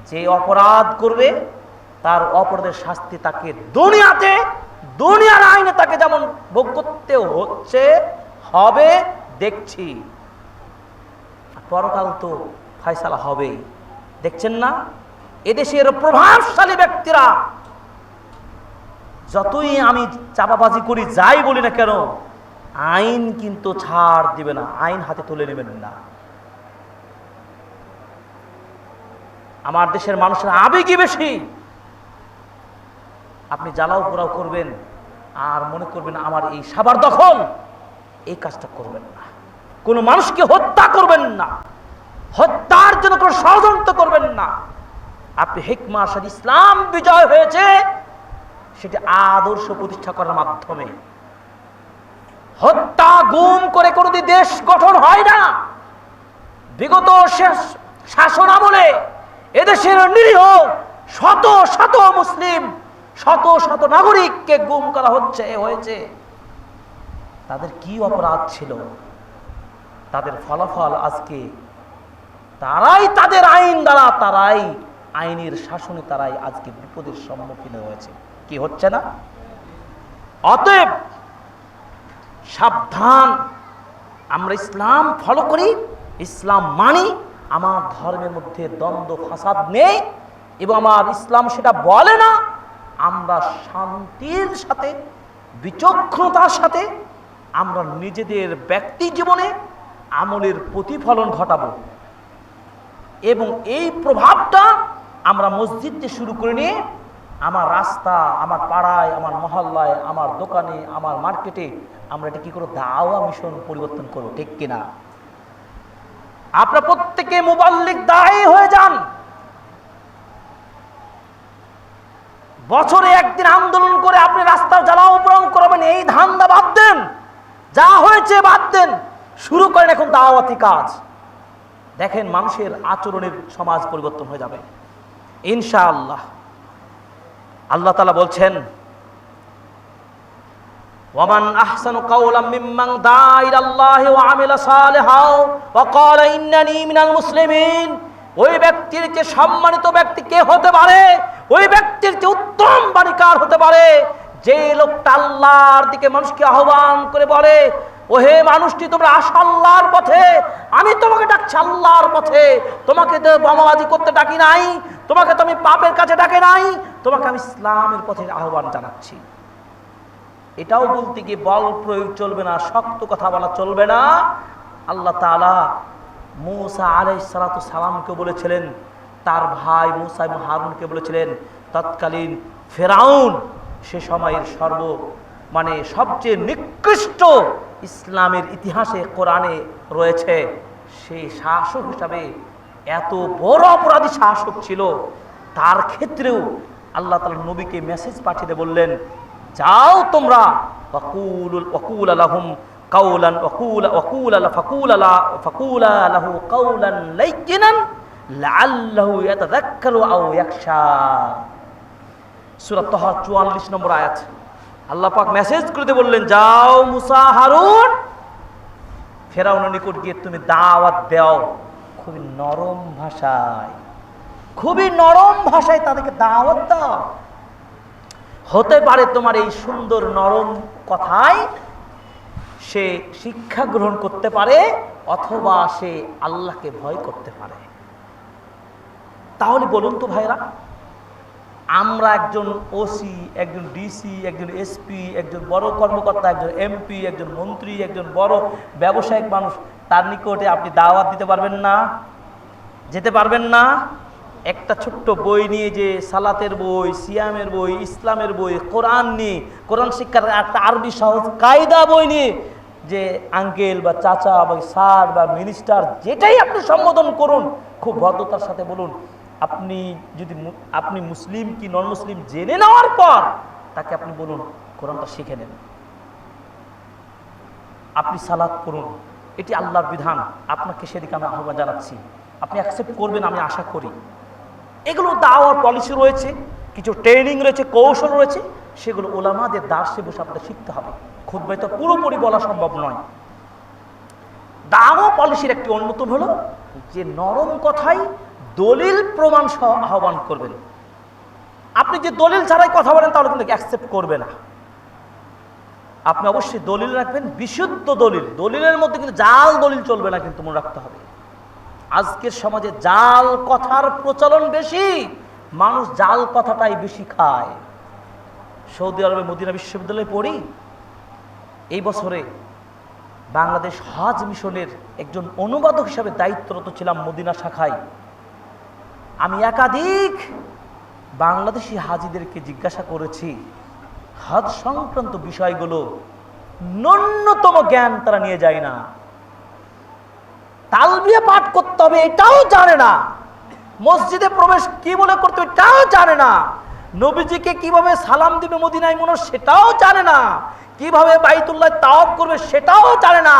যে অপরাধ করবে তার অপরাধের শাস্তি তাকে দুনিয়াতে, দুনিয়ার আইনে তাকে যেমন ভোগ করতে হচ্ছে, হবে, দেখছি, পরকাল তো ফয়সালা হবেই। দেখছেন না, এদেশের প্রভাবশালী ব্যক্তিরা, যতই আমি চাপাবাজি করি, যাই বলি না কেন, আইন কিন্তু ছাড় দিবে না, আইন হাতে তুলে নেবেন না। আমার দেশের মানুষের আবেগই বেশি। আপনি জ্বালাও পোড়াও করবেন আর মনে করবেন আমার এই সাবার দখল, এই কাজটা করবেন না। কোনো মানুষকে হত্যা করবেন না, হত্যার জন্য কোনো ষড়যন্ত্র করবেন না। আপনি হিকমার সাথে, ইসলাম বিজয় হয়েছে সেটি আদর্শ প্রতিষ্ঠা করার মাধ্যমে। হত্যা, গুম করে কোনোদিন দেশ গঠন হয় না। বিগত শাসন আমলে এদেশের নিরীহ শত শত মুসলিম শত শত নাগরিককে গুম করা হয়েছে। তাদের কি অপরাধ ছিল? তাদের ফলাফল আজকে তারাই তাদের আইন দ্বারা, তারাই আইনের শাসনে তারাই আজকে বিপদের সম্মুখীন হয়েছে। কি হচ্ছে না? অতএব সাবধান, আমরা ইসলাম ফলো করি, ইসলাম মানি, আমার ধর্মের মধ্যে দ্বন্দ্ব ফাসাদ নেই এবং আমার ইসলাম সেটা বলে না। আমরা শান্তির সাথে, বিচক্ষণতার সাথে আমরা নিজেদের ব্যক্তি জীবনে আমলের প্রতিফলন ঘটাবো এবং এই প্রভাবটা আমরা মসজিদ দিয়ে শুরু করে নিয়ে আমার রাস্তা, আমার পাড়ায়, আমার মহল্লায়, আমার দোকানে, আমার মার্কেটে আমরা এটা কি করব? দাওয়া মিশন পরিবর্তন করব। ঠিক কিনা? আপনারা প্রত্যেকে মুবাল্লিগ দায়ী হয়ে যান। বছরে একদিন আন্দোলন করে আপনি রাস্তা জ্বালাও পোড়াও করবেন, এই ধান্দা বাদ দেন। যা হয়েছে বাদ দেন, শুরু করেন এখন দাওয়াতি কাজ। দেখেন মানুষের আচরণের সমাজ পরিবর্তন হয়ে যাবে ইনশাআল্লাহ। আল্লাহ তাআলা বলছেন, ওয়ামান আহসানু কাওলাম মিম্মান দাআ ইলাল্লাহি ওয়া আমিলা সালিহাও ওয়া ক্বালা ইন্নানী মিনাল মুসলিমিন। ওই ব্যক্তির যে সম্মানিত ব্যক্তি কে হতে পারে? ওই ব্যক্তির যে উত্তম বাণীকার হতে পারে যে লোকটা আল্লাহর দিকে মানুষকে আহ্বান করে বলে, ওহে মানুষটি তোমরা আসো আল্লাহর পথে, আমি তোমাকে ডাকছি আল্লাহর পথে। তোমাকে তো বোমাবাজি করতে ডাকি নাই, তোমাকে তো আমি পাপের কাছে ডাকে নাই, তোমাকে আমি ইসলামের পথে আহ্বান জানাচ্ছি। এটাও বলতে গিয়ে বল প্রয়োগ চলবে না, শক্ত কথা বলা চলবে না। আল্লাহ তাআলা মূসা আলাইহিস সালাতু সালামকে বলেছিলেন, তার ভাই মূসা এবং হারুনকে বলেছিলেন, তৎকালীন ফেরাউন সে সময়ের সবচেয়ে নিকৃষ্ট ইসলামের ইতিহাসে কোরআনে রয়েছে, সেই শাসক হিসাবে এত বড় অপরাধী শাসক ছিল। তার ক্ষেত্রেও আল্লাহ তাআলা নবীকে মেসেজ পাঠিয়ে বললেন, যাও তোমরা ওয়াকুলা লাহুম কাওলান ফাকুলা লাহু কাওলান লাইয়িনান লাআল্লাহু ইয়াতাযাক্কারু আও ইয়াখশা। সূরা তাহা 44 নম্বর আয়াত। আল্লাহ পাক মেসেজ করতে বললেন, যাও মুসা, হারুন, ফেরাউনের নিকট গিয়ে তুমি দাওয়াত দাও খুবই নরম ভাষায়, খুবই নরম ভাষায় তাদেরকে দাওয়াত দাও। হতে পারে তোমার এই সুন্দর নরম কথায় সে শিক্ষা গ্রহণ করতে পারে অথবা সে আল্লাহকে ভয় করতে পারে। তাহলে বলুন তো ভাইরা, আমরা একজন ওসি, একজন ডিসি, একজন এসপি, একজন বড় কর্মকর্তা, একজন এমপি, একজন মন্ত্রী, একজন বড় ব্যবসায়িক মানুষ, তার নিকটে আপনি দাওয়াত দিতে পারবেন না? যেতে পারবেন না? একটা ছোট্ট বই নিয়ে, যে সালাতের বই, সিয়ামের বই, ইসলামের বই, কোরআন নিয়ে, কোরআন শিক্ষার একটা আরবি সহজ কায়দা বই নিয়ে, যে আঙ্কেল বা চাচা বা স্যার বা মিনিস্টার যেটাই আপনি সম্বোধন করুন, খুব ভদ্রতার সাথে বলুন। আপনি মুসলিম কি নন মুসলিম জেনে নেওয়ার পর তাকে আপনি বলুন কোরআনটা শিখে নেন, আপনি সালাত করুন, এটি আল্লাহর বিধান, আপনাকে সেদিকে আমি আহ্বান জানাচ্ছি, আপনি অ্যাকসেপ্ট করবেন আমি আশা করি। এগুলো দাওয়ার পলিসি রয়েছে, কিছু ট্রেনিং রয়েছে, কৌশল রয়েছে, সেগুলো ওলামাদের দার্সে বসে আপনাদের শিখতে হবে। খুতবায় তো পুরোপুরি বলা সম্ভব নয়। দাওয়া পলিসির একটি অন্যতম হলো যে নরম কথাই দলিল প্রমাণ সহ আহ্বান করবেন। আপনি যে দলিল ছাড়াই কথা বলেন তাহলে কিন্তু অ্যাকসেপ্ট করবে না। আপনি অবশ্যই দলিল রাখবেন, বিশুদ্ধ দলিল। দলিলের মধ্যে কিন্তু জাল দলিল চলবে না, কিন্তু মনে রাখতে হবে। আজকের সমাজে জাল কথার প্রচলন বেশি, মানুষ জাল কথাটাই বেশি খায়। সৌদি আরবে মদিনা বিশ্ববিদ্যালয়ে পড়ি, এই বছরে বাংলাদেশ হজ মিশনের একজন অনুবাদক হিসাবে দায়িত্বরত ছিলাম মদিনা শাখায়। আমি একাধিক বাংলাদেশি হাজিদেরকে জিজ্ঞাসা করেছি হজ সংক্রান্ত বিষয়গুলো, ন্যূনতম জ্ঞান তারা নিয়ে যায় না। তালবিয়া পাঠ করতে হবে এটাও জানে না, মসজিদে প্রবেশ কি বলে করতে হবে এটাও জানে না, নবীজিকে কিভাবে সালাম দিবে মদিনায় মনে সেটাও জানে না, কিভাবে বাইতুল্লাহ তাওয়াফ করবে সেটাও জানে না।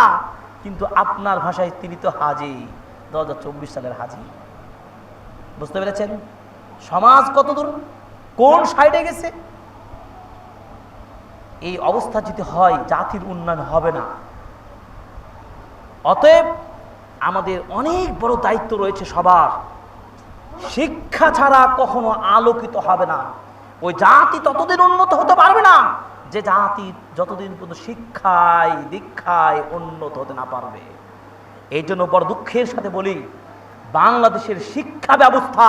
কিন্তু আপনার ভাষায় তিনি তো হাজি, 2024 সালের হাজি। বুঝতে পেরেছেন সমাজ কতদূর কোন সাইডে গেছে? এই অবস্থা যদি হয় জাতির উন্নয়ন হবে না। অতএব আমাদের অনেক বড় দায়িত্ব রয়েছে সবার। শিক্ষা ছাড়া কখনো আলোকিত হবে না। ওই জাতি ততদিন উন্নত হতে পারবে না যে জাতি যতদিন পর্যন্ত শিক্ষায় দীক্ষায় উন্নত হতে না পারবে। এই জন্য বড় দুঃখের সাথে বলি, বাংলাদেশের শিক্ষা ব্যবস্থা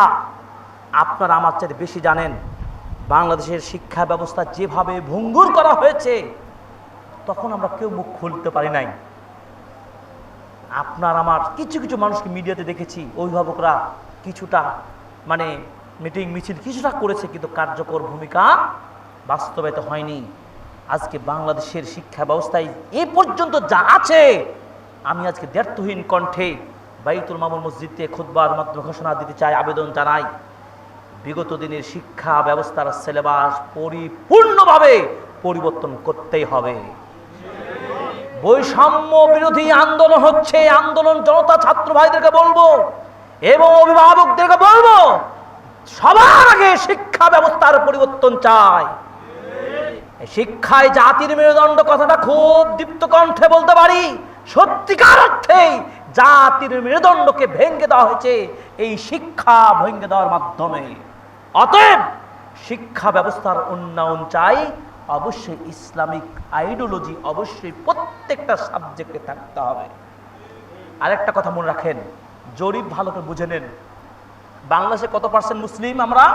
আপনারা আমার চাইতে বেশি জানেন। বাংলাদেশের শিক্ষা ব্যবস্থা যেভাবে ভঙ্গুর করা হয়েছে, তখন আমরা কেউ মুখ খুলতে পারি নাই। আপনার আমার কিছু কিছু মানুষকে মিডিয়াতে দেখেছি, অভিভাবকরা কিছুটা মানে মিটিং মিছিল কিছুটা করেছে, কিন্তু কার্যকর ভূমিকা বাস্তবায়িত হয়নি। আজকে বাংলাদেশের শিক্ষা ব্যবস্থায় এ পর্যন্ত যা আছে, আমি আজকে দ্ব্যর্থহীন কণ্ঠে বাইতুল মামুন মসজিদে খুতবার মাধ্যমে ঘোষণা দিতে চাই, আবেদন জানাই, বিগত দিনের শিক্ষা ব্যবস্থার সিলেবাস পরিপূর্ণভাবে পরিবর্তন করতেই হবে। বৈষম্য বিরোধী আন্দোলন হচ্ছে, আন্দোলন জনতা ছাত্র ভাইদেরকে বলবো এবং অভিভাবকদেরকে বলবো, সবার আগে শিক্ষা ব্যবস্থার পরিবর্তন চাই। শিক্ষায় জাতির মেরুদণ্ড কথাটা খুব দীপ্ত কণ্ঠে বলতে পারি। সত্যিকার অর্থেই জাতির মেরুদণ্ডকে ভেঙে দেওয়া হয়েছে এই শিক্ষা ভেঙে দেওয়ার মাধ্যমে। অতএব শিক্ষা ব্যবস্থার উন্নয়ন চাই। অবশ্যই ইসলামিক আইডিওলজি অবশ্যই প্রত্যেকটা সাবজেক্টে থাকতে হবে। আরেকটা কথা মনে রাখেন, জরিপ ভালো করে বুঝে নেন, বাংলাদেশে কত পার্সেন্ট মুসলিম? আমরা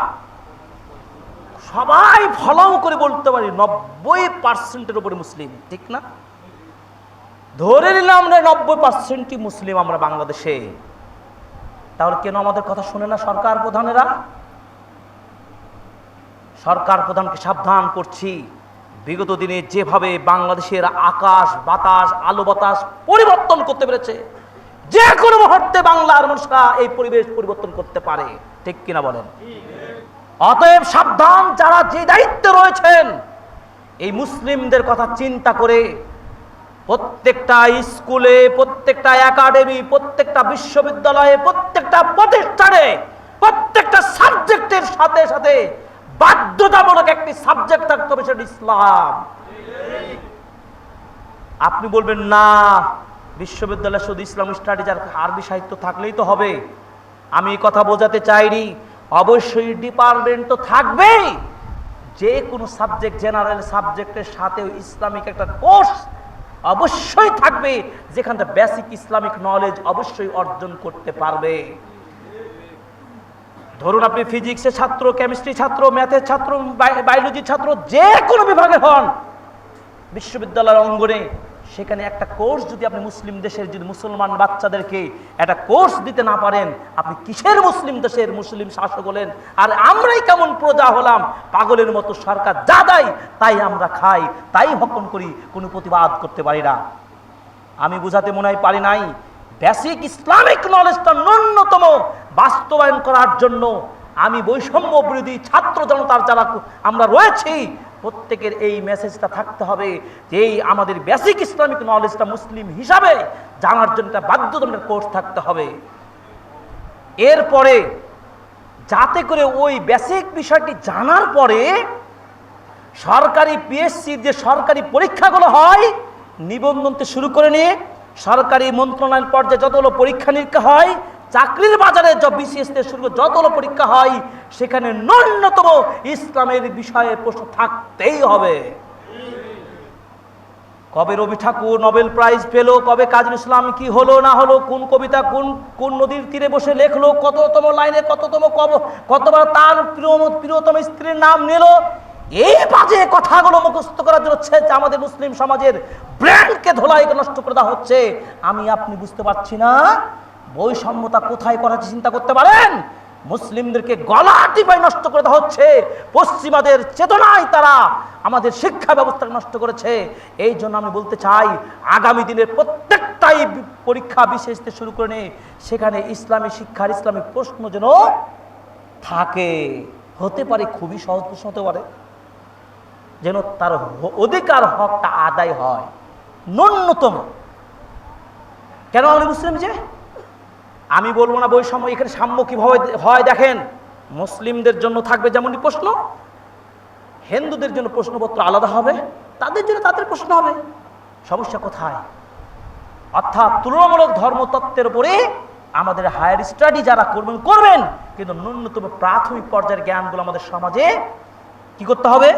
সবাই ফলো করে বলতে পারি 90%-এর উপরে মুসলিম, ঠিক না? ধরে নিলাম আমরা 90%ই মুসলিম আমরা বাংলাদেশে। তাহলে কেন আমাদের কথা শুনে না সরকার প্রধানেরা? সরকার প্রধানকে সাবধান করছি, বিগত দিনে যেভাবে বাংলাদেশের আকাশ বাতাস আলো বাতাস পরিবর্তন করতে পেরেছে, যে কোনো মুহূর্তে বাংলার মানুষরা এই পরিবেশ পরিবর্তন করতে পারে, ঠিক কিনা বলেন? অতএব সাবধান, যারা যে দায়িত্বে রয়েছেন এই মুসলিমদের কথা চিন্তা করে প্রত্যেকটা স্কুলে, প্রত্যেকটা একাডেমি, প্রত্যেকটা বিশ্ববিদ্যালয়ে, প্রত্যেকটা প্রতিষ্ঠানে, প্রত্যেকটা সাবজেক্টের সাথে সাথে বাধ্যতামূলক একটি সাবজেক্ট থাকতে হবে, সেটা ইসলাম। আপনি বলবেন না বিশ্ববিদ্যালয়ে শুধু ইসলাম স্টাডিজ আর আরবি সাহিত্য থাকলেই তো হবে। আমি এই কথা বোঝাতে চাইনি। অবশ্যই ডিপার্টমেন্ট তো থাকবেই, যে কোনো সাবজেক্ট জেনারেল সাবজেক্টের সাথে ইসলামিক একটা কোর্স অবশ্যই থাকবে, যেখানে বেসিক ইসলামিক নলেজ অবশ্যই অর্জন করতে পারবে। ধরুন আপনি ফিজিক্সের ছাত্র, কেমিস্ট্রি ছাত্র, ম্যাথের ছাত্র, বায়োলজির ছাত্র, যে কোনো বিভাগে হন, বিশ্ববিদ্যালয়ের অঙ্গনে সেখানে একটা কোর্স যদি আপনি মুসলিম দেশের যদি মুসলমান বাচ্চাদেরকে একটা কোর্স দিতে না পারেন, আপনি কিসের মুসলিম দেশের মুসলিম শাসক হলেন? আর আমরাই কেমন প্রজা হলাম, পাগলের মতো সরকার যা দেয় তাই আমরা খাই, তাই হকম করি, কোনো প্রতিবাদ করতে পারি না। আমি বুঝাতে মনে হয় পারি নাই, বেসিক ইসলামিক নলেজটা ন্যূনতম বাস্তবায়ন করার জন্য আমি বৈষম্য বিরোধী ছাত্র জনতার যারা আমরা রয়েছি, প্রত্যেকের এই মেসেজটা থাকতে হবে যে এই আমাদের বেসিক ইসলামিক নলেজটা মুসলিম হিসাবে জানার জন্য একটা বাধ্যতামূলক কোর্স থাকতে হবে। এরপরে যাতে করে ওই বেসিক বিষয়টি জানার পরে সরকারি পিএসসির যে সরকারি পরীক্ষাগুলো হয়, নিবন্ধন থেকে শুরু করে নিয়ে সরকারি মন্ত্রণালয়ের পর্যায়ে যতগুলো পরীক্ষা নিরীক্ষা হয়, চাকরির বাজারে বিসিএস থেকে শুরু করে যতগুলো পরীক্ষা হয়, সেখানে ন্যূনতম ইসলামের বিষয়ে প্রশ্ন থাকতেই হবে। কবে রবি ঠাকুর নোবেল প্রাইজ পেল, কবে কাজী ইসলাম কি হলো না হলো, কোন কবিতা কোন নদীর তীরে বসে লেখলো, কততম লাইনে কতবার তার প্রিয়তম স্ত্রীর নাম নিল, এই বাজে কথাগুলো মুখস্থ করার জন্য আমাদের মুসলিম সমাজের ব্র্যান্ডকে ধোলাই নষ্ট করে দেওয়া হচ্ছে। আমি আপনি বুঝতে পারছি না বৈষম্যতা কোথায় করা হচ্ছে, চিন্তা করতে পারেন? মুসলিমদেরকে গলা টিপায় নষ্ট করে দেওয়া হচ্ছে। পশ্চিমাদের চেতনায় তারা আমাদের শিক্ষা ব্যবস্থাকে নষ্ট করেছে। এই জন্য আমি বলতে চাই, আগামী দিনের প্রত্যেকটাই পরীক্ষা বিশেষ থেকে শুরু করে নিয়ে সেখানে ইসলামী শিক্ষার ইসলামিক প্রশ্ন যেন থাকে। হতে পারে খুবই সহজ প্রশ্ন হতে পারে, যেন তার অধিকার হকটা আদায় হয় ন্যূনতম। কেন আমি মুসলিম যে আমি বলবো না বৈষম্য, এখানে সাম্য কিভাবে হয় দেখেন। মুসলিমদের জন্য থাকবে যেমন প্রশ্ন, হিন্দুদের জন্য প্রশ্নপত্র আলাদা হবে, তাদের জন্য তাদের প্রশ্ন হবে। সমস্যা কোথায়? অর্থাৎ তুলনামূলক ধর্মতত্ত্বের উপরে আমাদের হায়ার স্টাডি যারা করবেন, কিন্তু ন্যূনতম প্রাথমিক পর্যায়ের জ্ঞানগুলো আমাদের সমাজে কি করতে হবে?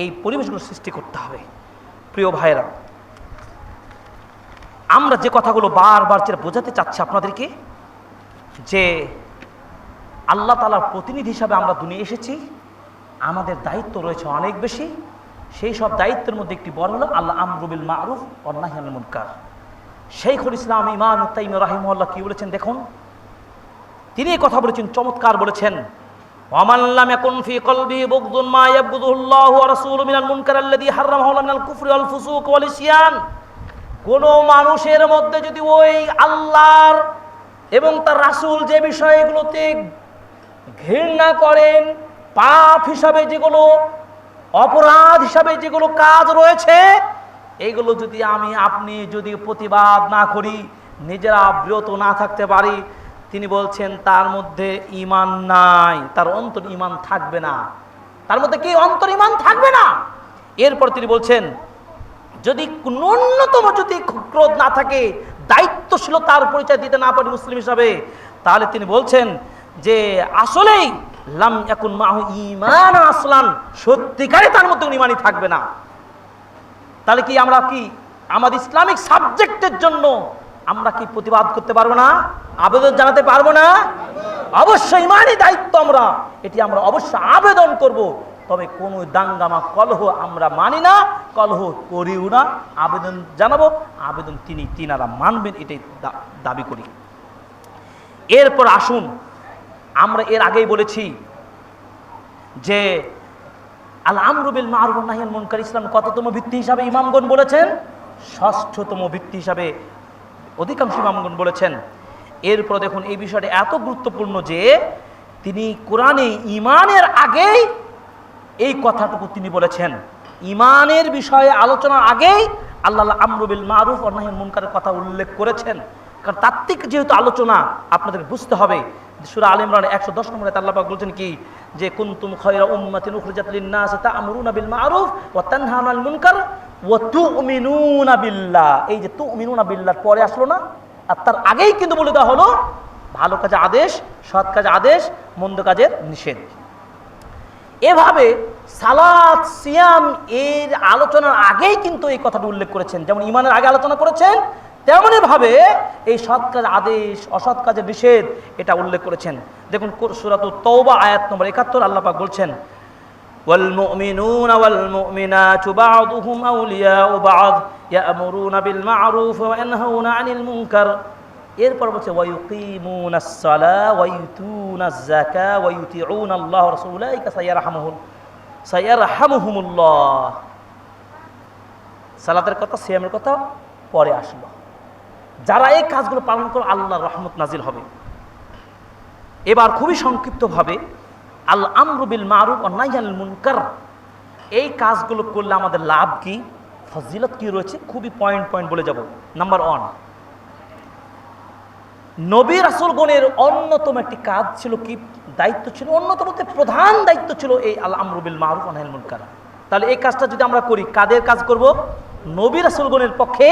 এই পরিবেশগুলো সৃষ্টি করতে হবে। প্রিয় ভাইরা, আমরা যে কথাগুলো বারবার বোঝাতে চাচ্ছি আপনাদেরকে, যে আল্লাহ তাআলার প্রতিনিধি হিসাবে আমরা দুনিয়া এসেছি, আমাদের দায়িত্ব রয়েছে অনেক বেশি। সেই সব দায়িত্বের মধ্যে একটি বড় হলো আল আমরু বিল মারুফ ওয়ান নাহই আনিল মুনকার। শাইখুল ইসলাম ইমাম তাইমি রাহিমাহুল্লাহ কি বলেছেন দেখুন, তিনি এই কথা বলেছেন, চমৎকার বলেছেন, ওয়ামান লাম ইয়াকুন ফি কলবিহি বুগদুন মা ইয়াবগুদুহুল্লাহু ওয়া রাসূলুহু মিনাল মুনকার আল্লাযী হারামাহু মিনাল কুফরি ওয়াল ফুসুক ওয়াল ইসয়ান। কোন মানুষের মধ্যে যদি ওই আল্লাহর এবং তার রাসূল যে বিষয়গুলোতে ঘৃণা করেন, পাপ হিসাবে যেগুলো, অপরাধ হিসাবে যেগুলো কাজ রয়েছে, এইগুলো যদি আমি আপনি যদি প্রতিবাদ না করি, নিজেরা বিরত না থাকতে পারি, তিনি বলছেন তার মধ্যে ঈমান নাই, তার অন্তর ঈমান থাকবে না। তার মধ্যে কি অন্তর ঈমান থাকবে না? এরপর তিনি বলছেন, যদি ন্যূনতম যদি ক্রোধ না থাকে, দায়িত্বশীলতার পরিচয় দিতে না পারি মুসলিম হিসাবে, তাহলে তিনি বলছেন যে আসলেই লাম ইয়াকুন মাহু ঈমান আসলান, সত্যিকারে তার মধ্যে ঈমানই থাকবে না। তাহলে কি আমরা কি আমাদের ইসলামিক সাবজেক্টের জন্য আমরা কি প্রতিবাদ করতে পারবো না? আবেদন জানাতে পারবো না? অবশ্যই ঈমানি দায়িত্ব এটি আমরা অবশ্যই আবেদন করব। তবে কোনো দাঙ্গামা কলহ আমরা মানি না, কলহ করিও না। আবেদন জানাবো, আবেদন তিনারা মানবেন, এটাই দাবি করি। এরপর আসুন, আমরা এর আগেই বলেছি যে আল আমরু বিল মারুফ ওয়ান নাহই আনিল মুনকার ইসলাম কততম ভিত্তি হিসাবে ইমামগণ বলেছেন? ষষ্ঠতম ভিত্তি হিসাবে অধিকাংশ ইমামগণ বলেছেন। এরপর দেখুন, এই বিষয়টা এত গুরুত্বপূর্ণ যে তিনি কোরআনে ঈমানের আগেই এই কথাটুকু তিনি বলেছেন। ঈমানের বিষয়ে আলোচনার আগেই আল্লাহ আমরু বিল মারুফ ওয়ান নাহই আনিল মুনকারের কথা উল্লেখ করেছেন। কারণ তাত্ত্বিক যেহেতু আলোচনা, আপনাদের বুঝতে হবে। সূরা আলে ইমরান 110 নম্বরে আল্লাহ পাক বলছেন কি, যে কুনতুম খায়রা উম্মাতিন উখরিজাত লিন-নাস তা'মুরুনা বিল মারুফ ওয়া তানহাউনা আনিল মুনকার ওয়া তু'মিনুনা বিল্লাহ। এই যে তু'মিনুনা বিল্লাহর পরে আসলো না, আর তার আগেই কিন্তু বলে দেওয়া হলো ভালো কাজে আদেশ, সৎ কাজে আদেশ, মন্দ কাজের নিষেধ। এভাবে সালাত সিয়াম এর আলোচনার আগেই কিন্তু এই কথাটা উল্লেখ করেছেন। যেমন ঈমানের আগে আলোচনা করেছেন, তেমনি ভাবে এই সৎ কাজের আদেশ, অসৎ কাজের নিষেধ এটা উল্লেখ করেছেন। দেখুন সূরাতুত তাওবা আয়াত নম্বর 71 আল্লাহ পাক বলছেন, ওয়াল মুমিনুনা ওয়াল মুমিনাতু বা'দুহুম আউলিয়াউ বা'দ ইয়া'মুরুনা বিল মা'রুফ ওয়া ইয়ানহাউনা আনিল মুনকার। এরপর বলছে ওয়া ইউকিমুনাস সালাহ ওয়া ইউতুনাজ যাকাহ ওয়া ইউতিউনা আল্লাহ ওয়া রাসূলাহু উলাইকা সায়ারহামুহুমুল্লাহ। সালাতের কথা, সিয়ামের কথা পরে আসলো। যারা এই কাজগুলো পালন করে আল্লাহর রহমত নাজিল হবে। এবার খুবই সংক্ষিপ্তভাবে আল আমরু বিল মারুফ ওয়ান নাহই আনিল মুনকার, এই কাজগুলো করলে আমাদের লাভ কি, ফজিলত কি রয়েছে, খুবই পয়েন্ট বলে যাব। নাম্বার 1, নবী রাসূলগণের অন্যতম একটি কাজ ছিল, কি দায়িত্ব ছিল, অন্যতম প্রধান দায়িত্ব ছিল এই আল আমরু বিল মারুফ ওয়ান নাহই আনিল মুনকার। তাহলে এই কাজটা যদি আমরা করি, কাদের কাজ করব? নবী রাসূলগণের পক্ষে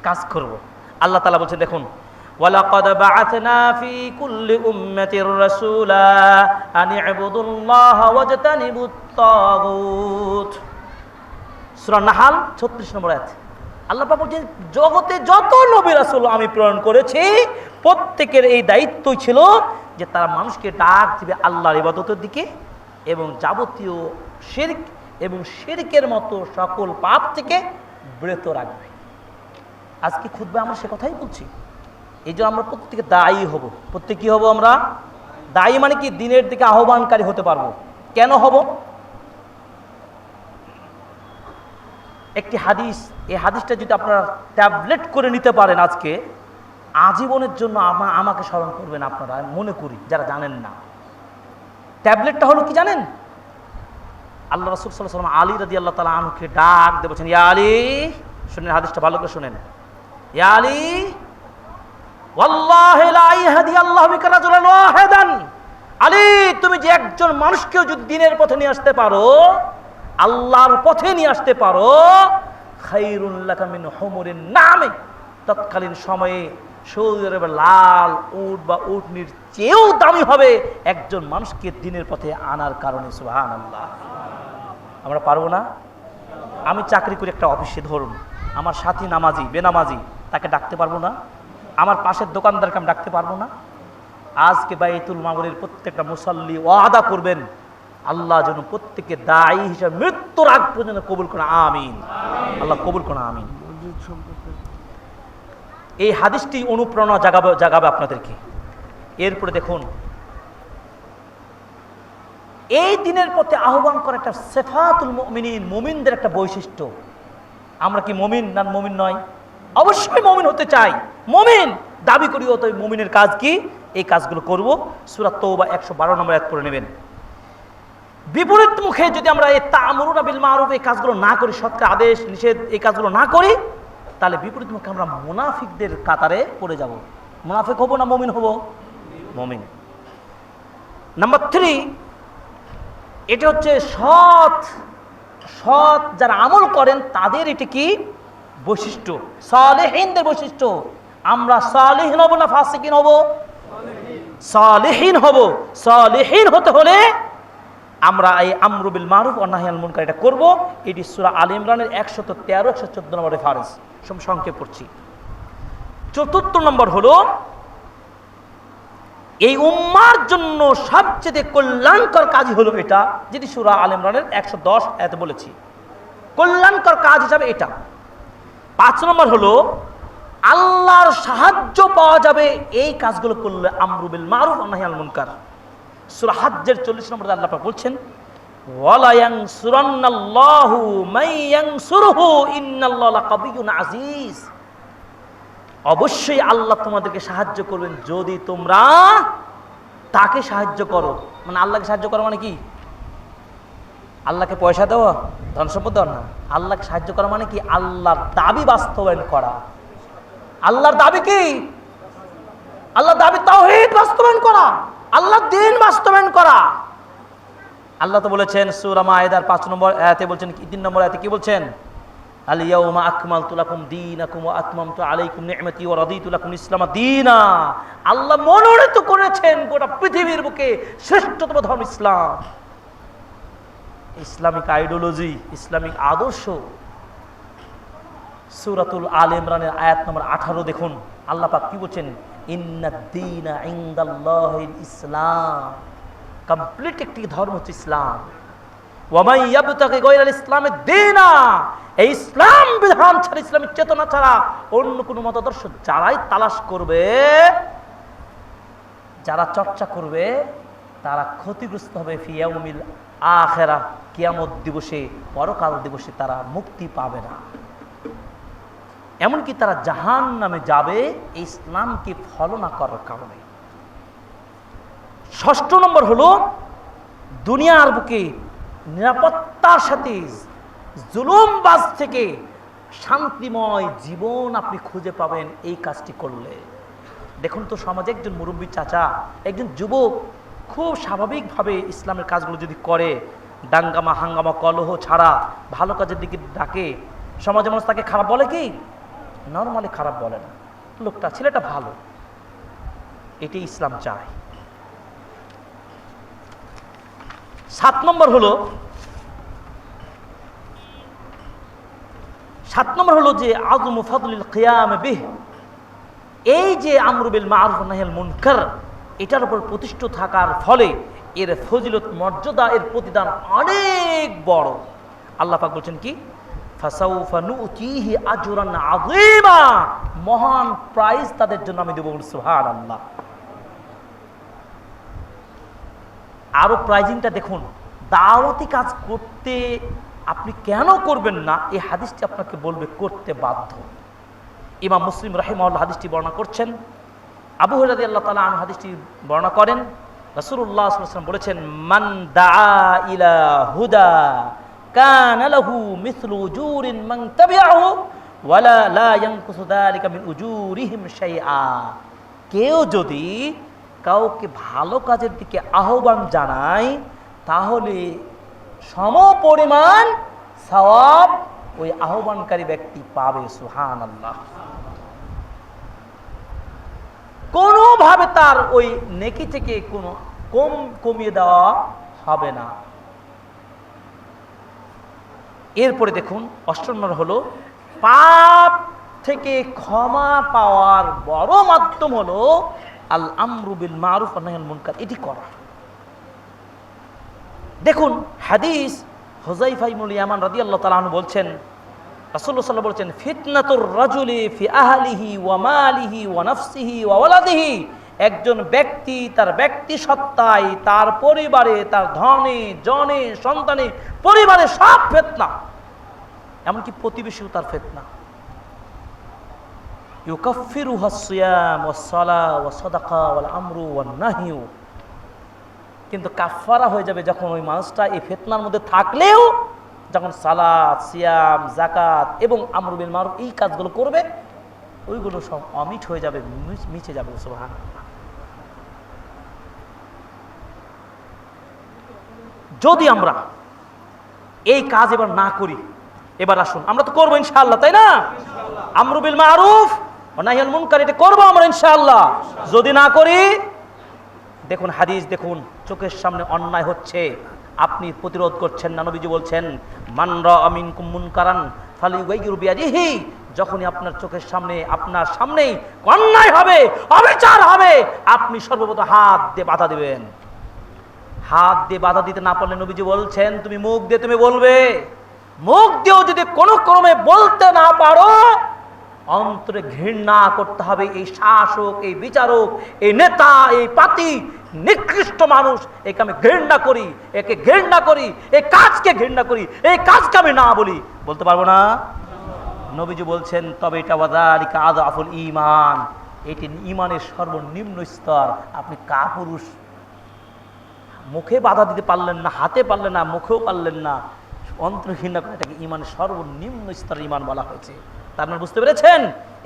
কাজ করব। আল্লাহ তাআলা বলছেন দেখুন, ওয়ালাকাদ বাআথনা ফি কুল্লি উম্মাতির রাসূলা আন ইবুদুল্লাহা ওয়াজতানিবুত তাগুত। সূরা নাহাল 36 নম্বর আয়াত। আল্লাহ পাক বলছেন, জগতে যত নবী রাসূল আমি প্রেরণ করেছি, প্রত্যেকের এই দায়িত্বই ছিল যে তারা মানুষকে ডাক দিবে আল্লাহর ইবাদতের দিকে এবং যাবতীয় শিরক এবং শিরকের মতো সকল পাপ থেকে বিরত রাখবে। আজকে খুতবায় আমরা সে কথাই বলছি। এই জন্য আমরা প্রত্যেকে দায়ী হব। প্রত্যেকে কি হব? আমরা দায়ী মানে কি, দিনের দিকে আহ্বানকারী হতে পারবো। কেন হব? একটি হাদিস, এই হাদিসটা যদি আপনারা ট্যাবলেট করে নিতে পারেন আজকে, আজীবনের জন্য আমাকে স্মরণ করবেন আপনারা, মনে করি যারা জানেন না। ট্যাবলেটটা হলো কি জানেন? আল্লাহ রাসূল সাল্লাল্লাহু আলাইহি ওয়াসাল্লাম আলী রাদিয়াল্লাহু তাআলা আনহুকে ডাক দিয়ে বলছেন, ইয়া আলী, শুনেন হাদিসটা ভালো করে শুনেন, ইয়া আলী ওয়াল্লাহি লা ইয়াহদি আল্লাহু বিকা রাজুলান ওয়াহিদান। আলী, তুমি যে একজন মানুষকেও যদি দ্বীনের পথে নিয়ে আসতে পারো, আল্লাহর পথে নিয়ে আসতে পারো, খায়রুল লাকা মিন হুমুরিন নামে, তৎকালীন সময়ে সৌদি আরবের লাল উট বা উটনির চেয়েও দামি হবে একজন মানুষকে দ্বীনের পথে আনার কারণে। সুবহানাল্লাহ। আমরা পারবো না? আমি চাকরি করি একটা অফিসে, ধরুন আমার সাথী নামাজি বেনামাজি, তাকে ডাকতে পারবো না? আমার পাশের দোকানদারকে আমি ডাকতে পারবো না? আজকে বাইতুল মামুরের প্রত্যেকটা মুসাল্লি ওয়াদা করবেন আল্লাহ যেন প্রত্যেককে দায়ী হিসাবে মৃত্যুর আগ পর্যন্ত কবুল করে, আমিন। আল্লাহ কবুল করে, আমিন। এই হাদিসটি অনুপ্রেরণা জাগাবে আপনাদেরকে। এরপরে দেখুন, এই দিনের পথে আহ্বান করা একটা সিফাতুল মুমিনিন, মুমিনদের একটা বৈশিষ্ট্য। আমরা কি মুমিন না মুমিন নয়? অবশ্যই মুমিন হতে চাই, মুমিন দাবি করি। তো মুমিনের কাজ কি? এই কাজগুলো করব। সূরা তাওবা 112 নম্বর আয়াত পড়ে নেবেন। বিপরীত মুখে যদি আমরা এই তা'মুরুনা বিল মারুফ এই কাজগুলো না করি, সৎকার আদেশ নিষেধ এই কাজগুলো না করি, তাহলে বিপরীত মুখে আমরা মুনাফিকদের কাতারে পড়ে যাব। মুনাফিক হব না মুমিন হব? মুমিন। নাম্বার 3, এটা হচ্ছে সৎ যারা আমল করেন তাদের এটি কি বৈশিষ্ট্য, সালেহিনদের বৈশিষ্ট্য। আমরা সালেহিন হব না ফাসিকিন হব? সালেহিন হব। সালেহিন হতে হলে আমরা এই আমরু বিল মারুফ ওয়া নাহি আনিল মুনকার এটা করব। এটি সূরা আলে ইমরানের 113 114 নম্বর রেফারেন্স, সংক্ষেপ পড়ছি। 4th নম্বর হলো, এই উম্মার জন্য সবচেয়ে কল্যাণকর কাজ হলো এটা, যেটি সূরা আলে ইমরানের 110 আয়াতে বলেছি, কল্যাণকর কাজ হিসাবে এটা। 5 নম্বর হলো, আল্লাহর সাহায্য পাওয়া যাবে এই কাজগুলো করলে, আমরু বিল মারুফ ওয়া নাহি আনিল মুনকার। সূরা হজ্জের 40 নম্বরে আল্লাহ পাক বলছেন, ওয়ালা ইয়ানসুরান্নাল্লাহু মান ইয়ানসুরহু ইন্নাল্লাহা লাকাবিয়্যুন আজিজ। অবশ্যই আল্লাহ তোমাদেরকে সাহায্য করবেন যদি তোমরা তাকে সাহায্য করো। মানে আল্লাহকে সাহায্য করা মানে কি? আল্লাহকে পয়সা দেওয়া, ধন সম্পদ দেওয়া না। আল্লাহকে সাহায্য করা মানে কি? আল্লাহর দাবি বাস্তবায়ন করা। আল্লাহর দাবি কি? আল্লাহর দাবি তাওহীদ বাস্তবায়ন করা, আল্লাহর দ্বীন বাস্তবায়ন করা। আল্লাহ তো বলেছেন সূরা মায়েদার 5 নম্বর আয়াতে বলছেন, 3 নম্বর আয়াতে কি বলছেন? আল ইয়াউমা আকমালতু লাকুম দীনাকুম ওয়া আতমামতু আলাইকুম নি'মাতি ওয়া রাদিতু লাকুম ইসলাম দীনা। আল্লাহ মনোনীত করেছেন গোটা পৃথিবীর বুকে শ্রেষ্ঠতম ধর্ম ইসলাম। ইসলামিক আইডিওলজি, ইসলামিক আদর্শ। সূরাতুল আলে ইমরানের আয়াত নম্বর 18 দেখুন, আল্লাহ পাক কি বলছেন? ইন্নাদ দীনা ইনদাল্লাহিল ইসলাম। কমপ্লিট একটি ধর্ম হচ্ছে ইসলাম। ওয়া মান ইয়াবতাগি গায়রাল ইসলামি দীনা, এই ইসলাম বিধান ছাড়া, ইসলামিক চেতনা ছাড়া অন্য কোনো মতাদর্শ যারাই তালাশ করবে, যারা চর্চা করবে, তারা ক্ষতিগ্রস্ত হবে। ফি ইয়াউমিল আখিরাহ, কিয়ামত দিবসে, পরকাল দিবসে তারা মুক্তি পাবে না, এমনকি তারা জাহান্নামে যাবে এই ইসলামকে ফলো না করার কারণে। 6 নম্বর হলো, দুনিয়ার বুকে নিরাপত্তার সাথে জুলুমবাজ থেকে শান্তিময় জীবন আপনি খুঁজে পাবেন এই কাজটি করলে। দেখুন তো সমাজে একজন মুরব্বী চাচা, একজন যুবক খুব স্বাভাবিকভাবে ইসলামের কাজগুলো যদি করে, দাঙ্গামা হাঙ্গামা কলহ ছাড়া ভালো কাজের দিকে ডাকে, সমাজের মানুষ তাকে খারাপ বলে কি? নর্মালি খারাপ বলে না, লোকটা ছেলেটা ভালো। এটি ইসলাম চায়। 7 নম্বর হলো, 7 নম্বর হলো যে আযমু ফাদলিল কিয়াম বিহ, এই যে আমরু বিল মারুফ ওয়া নাহি আনিল মুনকার, এটার উপর প্রতিষ্ঠিত থাকার ফলে এর ফজিলত, মর্যাদা, এর প্রতিদান অনেক বড়। আল্লাহ পাক বলছেন কি? ফাসাউফা নুতিহি আজরান আযীমা, মহান প্রাইজ তাদের জন্য আমি দেব। সুবহানাল্লাহ। আরো প্রাইজিংটা দেখুন। দাওয়াতি কাজ করতে আপনি কেন করবেন না, এই হাদিসটি আপনাকে বলবে করতে বাধ্য। ইমাম মুসলিম রাহিমাহুল্লাহ হাদিসটি বর্ণনা করছেন। আবু হুরায়রা রাদিয়াল্লাহু তাআলা আনহু হাদিসটি বর্ণনা করেন। রাসূলুল্লাহ সাল্লাল্লাহু আলাইহি ওয়াসাল্লাম বলেছেন, মান দাআ ইলা হুদা কানা লাহু মিসলু উজুরিন মান তাবিআহু ওয়ালা লা ইয়ানকুসু যালিকা মিন উজুরিহিম শাইআ। কেউ যদি কাউকে ভালো কাজের দিকে আহ্বান জানায়, তাহলে সমপরিমাণ সওয়াব ওই আহ্বানকারী ব্যক্তি পাবে। সুবহানাল্লাহ। কোনোভাবে তার ওই নেকি থেকে কোনো কমিয়ে দেওয়া হবে না। এরপরে দেখুন 8 নম্বর হলো পাপ থেকে ক্ষমা পাওয়ার বড় মাধ্যম হলো আল আমরু বিল মারুফ ওয়া নাহয়ুল মুনকার, এটি করা। দেখুন হাদিস হুযায়ফা ইবনুল ইয়ামান রাদিয়াল্লাহু তাআলা আনহু বলছেন, রাসূলুল্লাহ সাল্লাল্লাহু আলাইহি ওয়াসাল্লাম বলছেন, ফিতনাতুর রাজুলি ফি আহলিহি ওয়া মালিহি ওয়া নাফসিহি ওয়া ওয়ালাদিহি, একজন ব্যক্তি তার ব্যক্তি সত্তায়, তার পরিবারে, তার ধনে জনে সন্তানে, পরিবারে সব ফিতনা, এমনকি প্রতিবেশীও তার ফিতনা। ইউকাফিরুহা সিয়াম ওয়াস সালাহ ওয়াস সাদাকা ওয়াল আমরু ওয়ান নাহয়ু, কিন্তু কাফফারা হয়ে যাবে যখন ওই মানুষটা এই ফিতনার মধ্যে থাকলেও যখন সালাত, সিয়াম, যাকাত এবং আমরু বিল মারুফ এই কাজগুলো করবে, ওইগুলো সব অমিট হয়ে যাবে, মিছে যাবে। সুবহানাল্লাহ। যদি আমরা এই কাজ এবার না করি, এবার আসুন আমরা তো করবো ইনশাআল্লাহ, তাই না? আমরু বিল মারুফ ওয়া নাহয়ুল মুনকার এটা করবো আমরা ইনশাআল্লাহ। যদি না করি, দেখুন হাদিস, দেখুন চোখের সামনে অন্যায় হচ্ছে, আপনি প্রতিরোধ করছেন না। নবীজি বলছেন, মান রাআ মিনকুম মুনকারান ফালিয়ুগাইয়িরু বিয়াদিহি, যখনই আপনার চোখের সামনে, আপনার সামনেই অন্যায় হবে, অবিচার হবে, আপনি সর্বপ্রথম হাত দিয়ে বাধা দিবেন। হাত দিয়ে বাধা দিতে না পারলে নবীজি বলছেন, তুমি মুখ দিয়ে তুমি বলবে। মুখ দিয়েও যদি কোনো ক্রমে বলতে না পারো, অন্তরে ঘৃণা করতে হবে, এই শাসক, এই বিচারক, এই নেতা, এই পাতি নিকৃষ্ট মানুষ, একে আমি ঘৃণা করি, একে ঘৃণা করি, এই কাজকে ঘৃণা করি, এই কাজকে আমি না বলি, বলতে পারবো না? নবীজি বলছেন, তবে এটা ওয়াযালিকা আযআফুল ঈমান, এটি ঈমানের সর্বনিম্ন স্তর। আপনি কাপুরুষ, মুখে বাধা দিতে পারলেন না, হাতে পারলেন না, মুখেও পারলেন না, অন্তর ঘৃণা করে, এটাকে ঈমানের সর্বনিম্ন স্তর ঈমান বলা হয়েছে। তার মানে বুঝতে পেরেছেন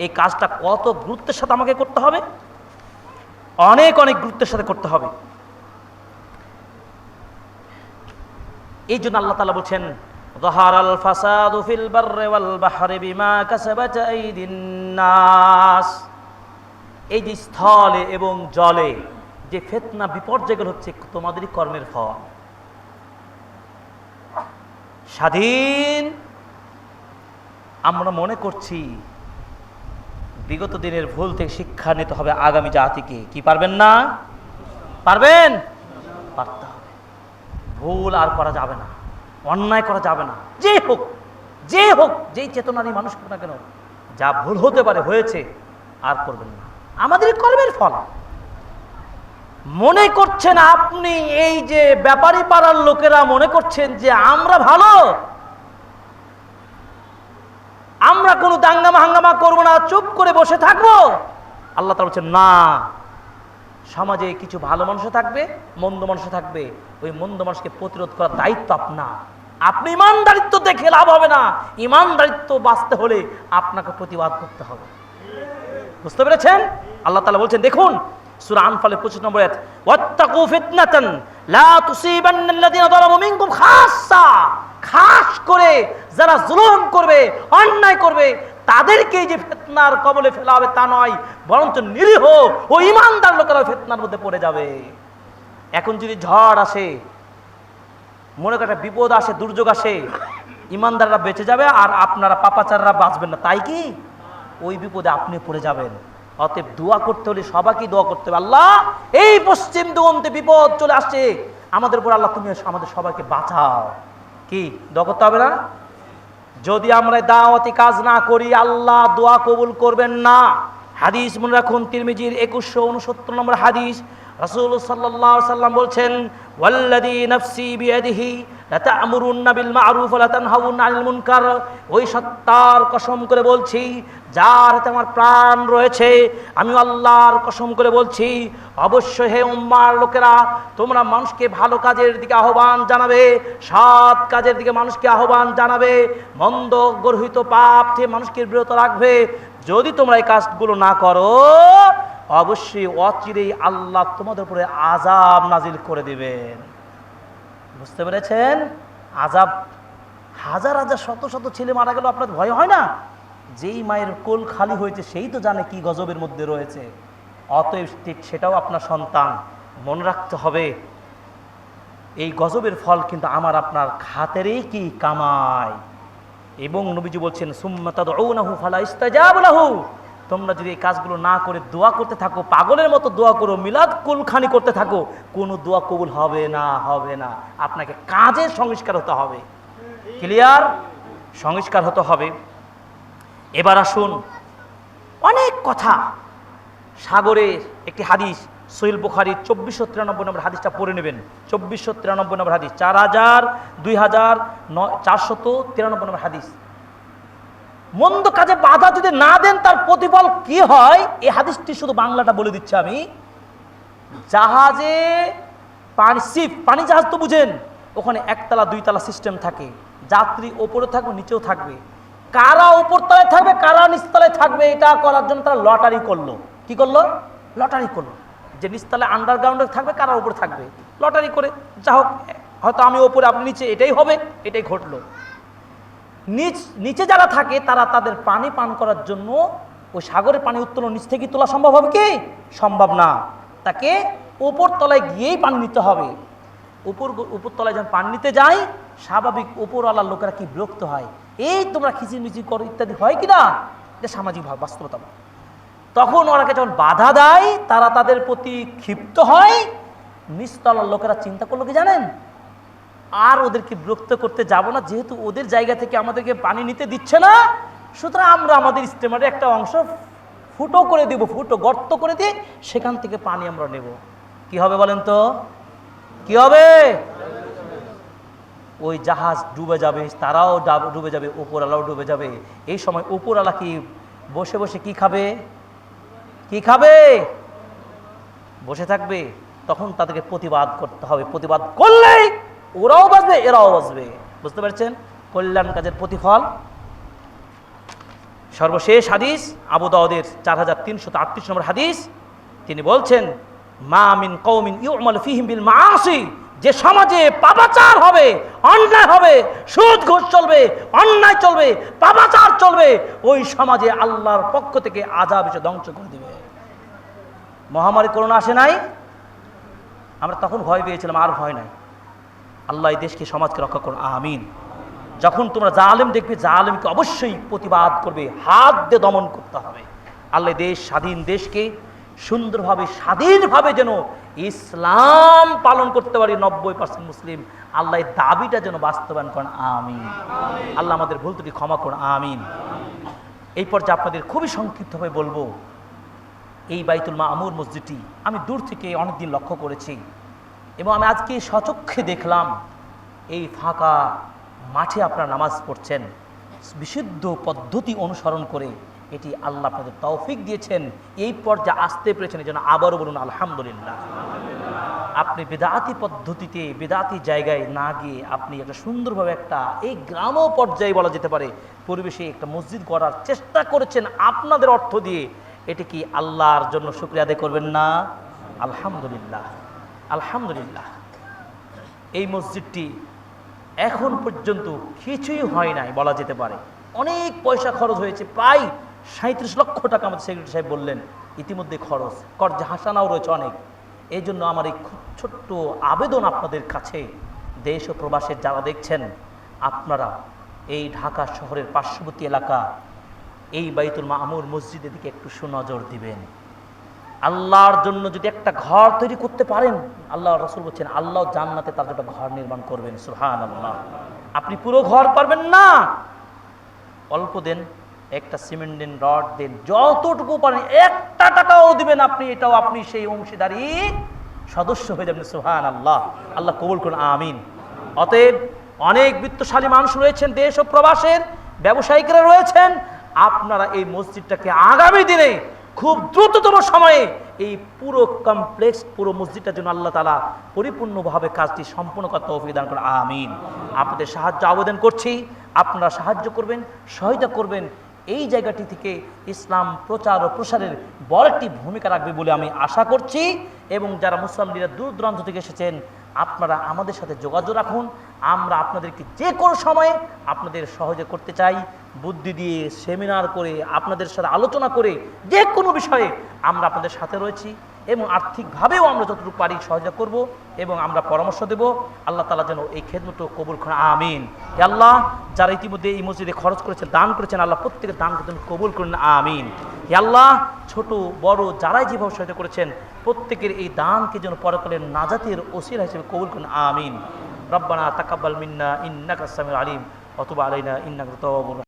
এই কাজটা কত গুরুত্বের সাথে আমাকে করতে হবে, অনেক অনেক গুরুত্বের সাথে করতে হবে। এই জন্য আল্লাহ তাআলা বলছেন, যাহারাল ফাসাদু ফিল বাররি ওয়াল বাহরি বিমা কাসাবাত আইদিন নাস, এই যে স্থলে এবং জলে যে ফিতনা বিপর্যয়গুলো হচ্ছে, তোমাদেরই কর্মের ফল। স্বাধীন আমরা মনে করছি বিগত দিনের ভুল থেকে শিক্ষা নিতে হবে আগামী জাতিকে। কি পারবেন না? পারবেন? পারতে হবে। ভুল আর করা যাবে না, অন্যায় করা যাবে না। যে হোক, যে হোক, যেই চেতনারই মানুষ হোক না কেন, যা ভুল হতে পারে হয়েছে, আর করবেন না। আমাদের কর্মের ফল। মনে করছেন আপনি, এই যে ব্যাপারী পাড়ার লোকেরা মনে করছেন যে আমরা ভালো, আমরা কোনো দাঙ্গামা হাঙ্গামা করবো না, চুপ করে বসে থাকবো। আল্লাহ তাআলা বলছেন, না, সমাজে কিছু ভালো মানুষ থাকবে, মন্দ মানুষ থাকবে। ওই মন্দ মানুষকে প্রতিরোধ করার দায়িত্ব আপনার। আপনি ইমানদারিত্ব দেখে লাভ হবে না, ইমানদারিত্ব বাঁচতে হলে আপনাকে প্রতিবাদ করতে হবে। বুঝতে পেরেছেন? আল্লাহ তাআলা বলছেন, দেখুন সূরা আনফালের 25 নম্বর আয়াত, ওয়াত্তাকু ফিতনাতান লা তুসিবান্নাল্লাযিনা যালামু মিনকুম খাসসা, খাস করে যারা জুলুম করবে, অন্যায় করবে, তাদেরকে যে ফিতনার কবলে ফেলা হবে তা নয়, বরঞ্চ নিরীহ ও ঈমানদার লোকেরা ফিতনার মধ্যে পড়ে যাবে। এখন যদি ঝড় আসে, মনে করেন বিপদ আসে, দুর্যোগ আসে, ঈমানদাররা বেঁচে যাবে আর আপনারা পাপাচাররা বাঁচবেন না, তাই কি? ওই বিপদে আপনি পড়ে যাবেন। অতএব দোয়া করতে হলে সবাইকে দোয়া করতে হবে, আল্লাহ এই পশ্চিম দিগন্তে বিপদ চলে আসছে আমাদের উপর, আল্লাহ তুমি আমাদের সবাইকে বাঁচাও। কি দোয়া করতে হবে না? যদি আমরা দাওয়াতি কাজ না করি, আল্লাহ দোয়া কবুল করবেন না। হাদিস মনে রাখুন, তিরমিজির 2169 নম্বর হাদিস, রাসূলুল্লাহ সাল্লাল্লাহু আলাইহি ওয়াসাল্লাম বলছেন, ওয়াল্লাযী নাফসি বিয়াদিহি লাতা'মুরুন্না বিল মা'রুফ ওয়া লাতানহাউন্না আনিল মুনকার, ওই সত্তার কসম করে বলছি যার হাতে আমার প্রাণ রয়েছে, আমি আল্লাহর কসম করে বলছি, অবশ্যই হে উম্মার লোকেরা, তোমরা মানুষকে ভালো কাজের দিকে আহ্বান জানাবে, সৎ কাজের দিকে মানুষকে আহ্বান জানাবে, মন্দ গর্হিত পাপ থেকে মানুষকে বিরত রাখবে। যদি তোমরা এই কাজগুলো না করো, অবশ্যই অচিরেই আল্লাহ তোমাদের উপরে আযাব নাজিল করে দিবেন। বুঝতে পেরেছেন? আযাব, হাজার হাজার শত শত ছেলে মারা গেল, আপনার ভয় হয় না? যেই মায়ের কোল খালি হয়েছে সেই তো জানে কি গজবের মধ্যে রয়েছে। অতএব সেটাও আপনার সন্তান, মনে রাখতে হবে এই গজবের ফল কিন্তু আমার আপনার খাতেরই কি কামাই। এবং নবীজি বলছেন সুম্মা তাদউনাহু ফালা ইস্তাজাবু লাহু, তোমরা যদি এই কাজগুলো না করে দোয়া করতে থাকো, পাগলের মতো দোয়া করো, মিলাদ কুলখানি করতে থাকো, কোনো দোয়া কবুল হবে না, হবে না। আপনাকে কাজের সংস্কার হতে হবে, ক্লিয়ার, সংস্কার হতে হবে। এবার আসুন, অনেক কথা, সাগরের একটি হাদিস সহিহ বুখারী 2493 নম্বর হাদিসটা পড়ে নেবেন। 2493 নম্বর হাদিস, 2493 নম্বর হাদিস। মন্দ কাজে বাধা যদি না দেন তার প্রতিফল কি হয়, এই হাদিসটি শুধু বাংলাটা বলে দিচ্ছি আমি। জাহাজে পানি জাহাজ তো বুঝেন, ওখানে একতলা দুইতলা সিস্টেম থাকে, যাত্রী ওপরে থাকবে নিচেও থাকবে, কারা ওপর তলায় থাকবে কারা নিচতলায় থাকবে, এটা করার জন্য তারা লটারি করলো। কি করলো? লটারি করলো, যে নিচতলায় আন্ডারগ্রাউন্ডে থাকবে কারা উপরে থাকবে, লটারি করে। যা হোক, হয়তো আমি ওপরে আপনি নিচে, এটাই হবে, এটাই ঘটলো। নিচে যারা থাকে তারা তাদের পানি পান করার জন্য ওই সাগরের পানি উত্তোলন নিচ থেকে তোলা সম্ভব হবে কি? সম্ভব না, তাকে উপর তলায় গিয়েই পানি নিতে হবে। উপর তলায় যখন পানি নিতে যায়, স্বাভাবিক উপরওয়ালার লোকেরা কি বিরক্ত হয়, এই তোমরা খিচিমিচি করো ইত্যাদি, হয় কি না? এটা সামাজিক বাস্তবতা। তখন ওরাকে যখন বাধা দেয় তারা তাদের প্রতি ক্ষিপ্ত হয়। নিচতলার লোকেরা চিন্তা করলো কি জানেন, আর ওদেরকে বিরক্ত করতে যাব না, যেহেতু ওদের জায়গা থেকে আমাদেরকে পানি নিতে দিচ্ছে না, সুতরাং আমরা আমাদের স্টিমারের একটা অংশ ফুটো করে দেব, গর্ত করে দিয়ে সেখান থেকে পানি আমরা নেব। কি হবে বলেন তো? কি হবে? ওই জাহাজ ডুবে যাবে, তারাও ডুবে যাবে, উপরওয়ালাও ডুবে যাবে। এই সময় উপরওয়ালা কি বসে বসে কি খাবে? কি খাবে? বসে থাকবে। তখন তাদেরকে প্রতিবাদ করতে হবে, প্রতিবাদ করলেই ওরাও বাঁচবে এরাও বাঁচবে। বুঝতে পারছেন কল্যাণ কাজের প্রতিফল। সর্বশেষ হাদিস আবু দাউদের 4338 নম্বর হাদিস, তিনি বলছেন মা মিন কওমিন ইউমাল ফীহিম বিল মাআসি, যে সমাজে পাপাচার হবে, অন্যায় হবে, সুদ ঘুষ চলবে, অন্যায় চলবে, পাপাচার চলবে, ওই সমাজে আল্লাহর পক্ষ থেকে আযাব এসে ধ্বংস করে দিবে। মহামারী করোনা আসে নাই, আমরা তখন ভয় পেয়েছিলাম, আর ভয় নাই। আল্লাহ এই দেশকে সমাজকে রক্ষা করুন, আমিন। যখন তোমরা জালেম দেখবে, জালেমকে অবশ্যই প্রতিবাদ করবে, হাত দিয়ে দমন করতে হবে। আল্লাহ দেশ, স্বাধীন দেশকে সুন্দরভাবে স্বাধীনভাবে যেন ইসলাম পালন করতে পারি, 90% মুসলিম, আল্লাহ দাবিটা যেন বাস্তবায়ন করেন, আমিন। আল্লাহ আমাদের ভুল ত্রুটি ক্ষমা করুন, আমিন। এই পর্যায়ে আপনাদের খুবই সংক্ষিপ্তভাবে বলবো, এই বাইতুল মামুর মসজিদটি আমি দূর থেকে অনেকদিন লক্ষ্য করেছি, এবং আমি আজকে সচক্ষে দেখলাম এই ফাঁকা মাঠে আপনারা নামাজ পড়ছেন বিশুদ্ধ পদ্ধতি অনুসরণ করে। এটি আল্লাহ আপনাদের তৌফিক দিয়েছেন, এই পর্যায়ে আসতে পেরেছেন, এই জন্য আবারও বলুন আলহামদুলিল্লাহ। আপনি বিদআতি পদ্ধতিতে, বিদআতি জায়গায় না গিয়ে আপনি একটা সুন্দরভাবে একটা এই গ্রাম পর্যায়ে বলা যেতে পারে পরিবেশে একটা মসজিদ গড়ার চেষ্টা করেছেন আপনাদের অর্থ দিয়ে। এটি কি আল্লাহর জন্য শুকরিয়া আদায় করবেন না? আলহামদুলিল্লাহ, আলহামদুলিল্লাহ। এই মসজিদটি এখন পর্যন্ত কিছুই হয় নাই বলা যেতে পারে, অনেক পয়সা খরচ হয়েছে, প্রায় 37 লক্ষ টাকা আমাদের সেক্রেটারি সাহেব বললেন ইতিমধ্যে খরচ, কর্জে হাসানাও রয়েছে অনেক। এই জন্য আমার এই খুব ছোট্ট আবেদন আপনাদের কাছে, দেশ ও প্রবাসের যারা দেখছেন, আপনারা এই ঢাকা শহরের পার্শ্ববর্তী এলাকা এই বাইতুল মামুর মসজিদের দিকে একটু সুনজর দিবেন। আল্লাহর জন্য যদি একটা ঘর তৈরি করতে পারেন, আল্লাহ রাসূল বলছেন আল্লাহ জান্নাতে তার একটা ঘর নির্মাণ করবেন, সুবহানাল্লাহ। আপনি পুরো ঘর পারবেন না, অল্প দেন, একটা সিমেন্ট দেন, রড দেন, যতটুকু পারেন, একটা টাকাও দিবেন আপনি, এটাও আপনি সেই অংশীদারি সদস্য হয়ে যাবেন, সুবহানাল্লাহ। আল্লাহ কবুল করুন, আমিন। অতএব অনেক বিত্তশালী মানুষ রয়েছেন দেশ ও প্রবাসের, ব্যবসায়িকরা রয়েছেন, আপনারা এই মসজিদটাকে আগামী দিনে খুব দ্রুততম সময়ে এই পুরো কমপ্লেক্স, পুরো মসজিদটার জন্য আল্লাহ তাআলা পরিপূর্ণভাবে কাজটি সম্পূর্ণ করতে তৌফিক দান করুন, আমিন। আপনাদের সাহায্য আবেদন করছি, আপনারা সাহায্য করবেন, সহায়তা করবেন। এই জায়গাটি থেকে ইসলাম প্রচার ও প্রসারের বড় একটি ভূমিকা রাখবে বলে আমি আশা করছি। এবং যারা মুসলিমরা দূর দূরান্ত থেকে এসেছেন, আপনারা আমাদের সাথে যোগাযোগ রাখুন। আমরা আপনাদেরকে যে কোনো সময়ে আপনাদের সহযোগ করতে চাই। বুদ্ধি দিয়ে সেমিনার করে আপনাদের সাথে আলোচনা করে যে কোনো বিষয়ে আমরা আপনাদের সাথে রয়েছি এবং আর্থিকভাবেও আমরা যতটুকু পারি সহযোগ করব এবং আমরা পরামর্শ দেব। আল্লাহ তাআলা যেন এই খেদমত কবুল করেন, আমিন। হে আল্লাহ, যারা ইতিমধ্যে এই মসজিদে খরচ করেছেন, দান করেছেন, আল্লাহ প্রত্যেকের দানকে যেন কবুল করেন, আমিন। হে আল্লাহ, ছোট বড় যারাই যেভাবে সহায়তা করেছেন প্রত্যেকের এই দানকে যেন পরকালের নাজাতের ওসিলা হিসেবে কবুল করেন, আমিন। রব্বানা তাকাব্বাল মিন্না ইন্নাকা সামিউল আলিম ওয়া তুব আলাইনা ইন্নাকা তাওয়াবুর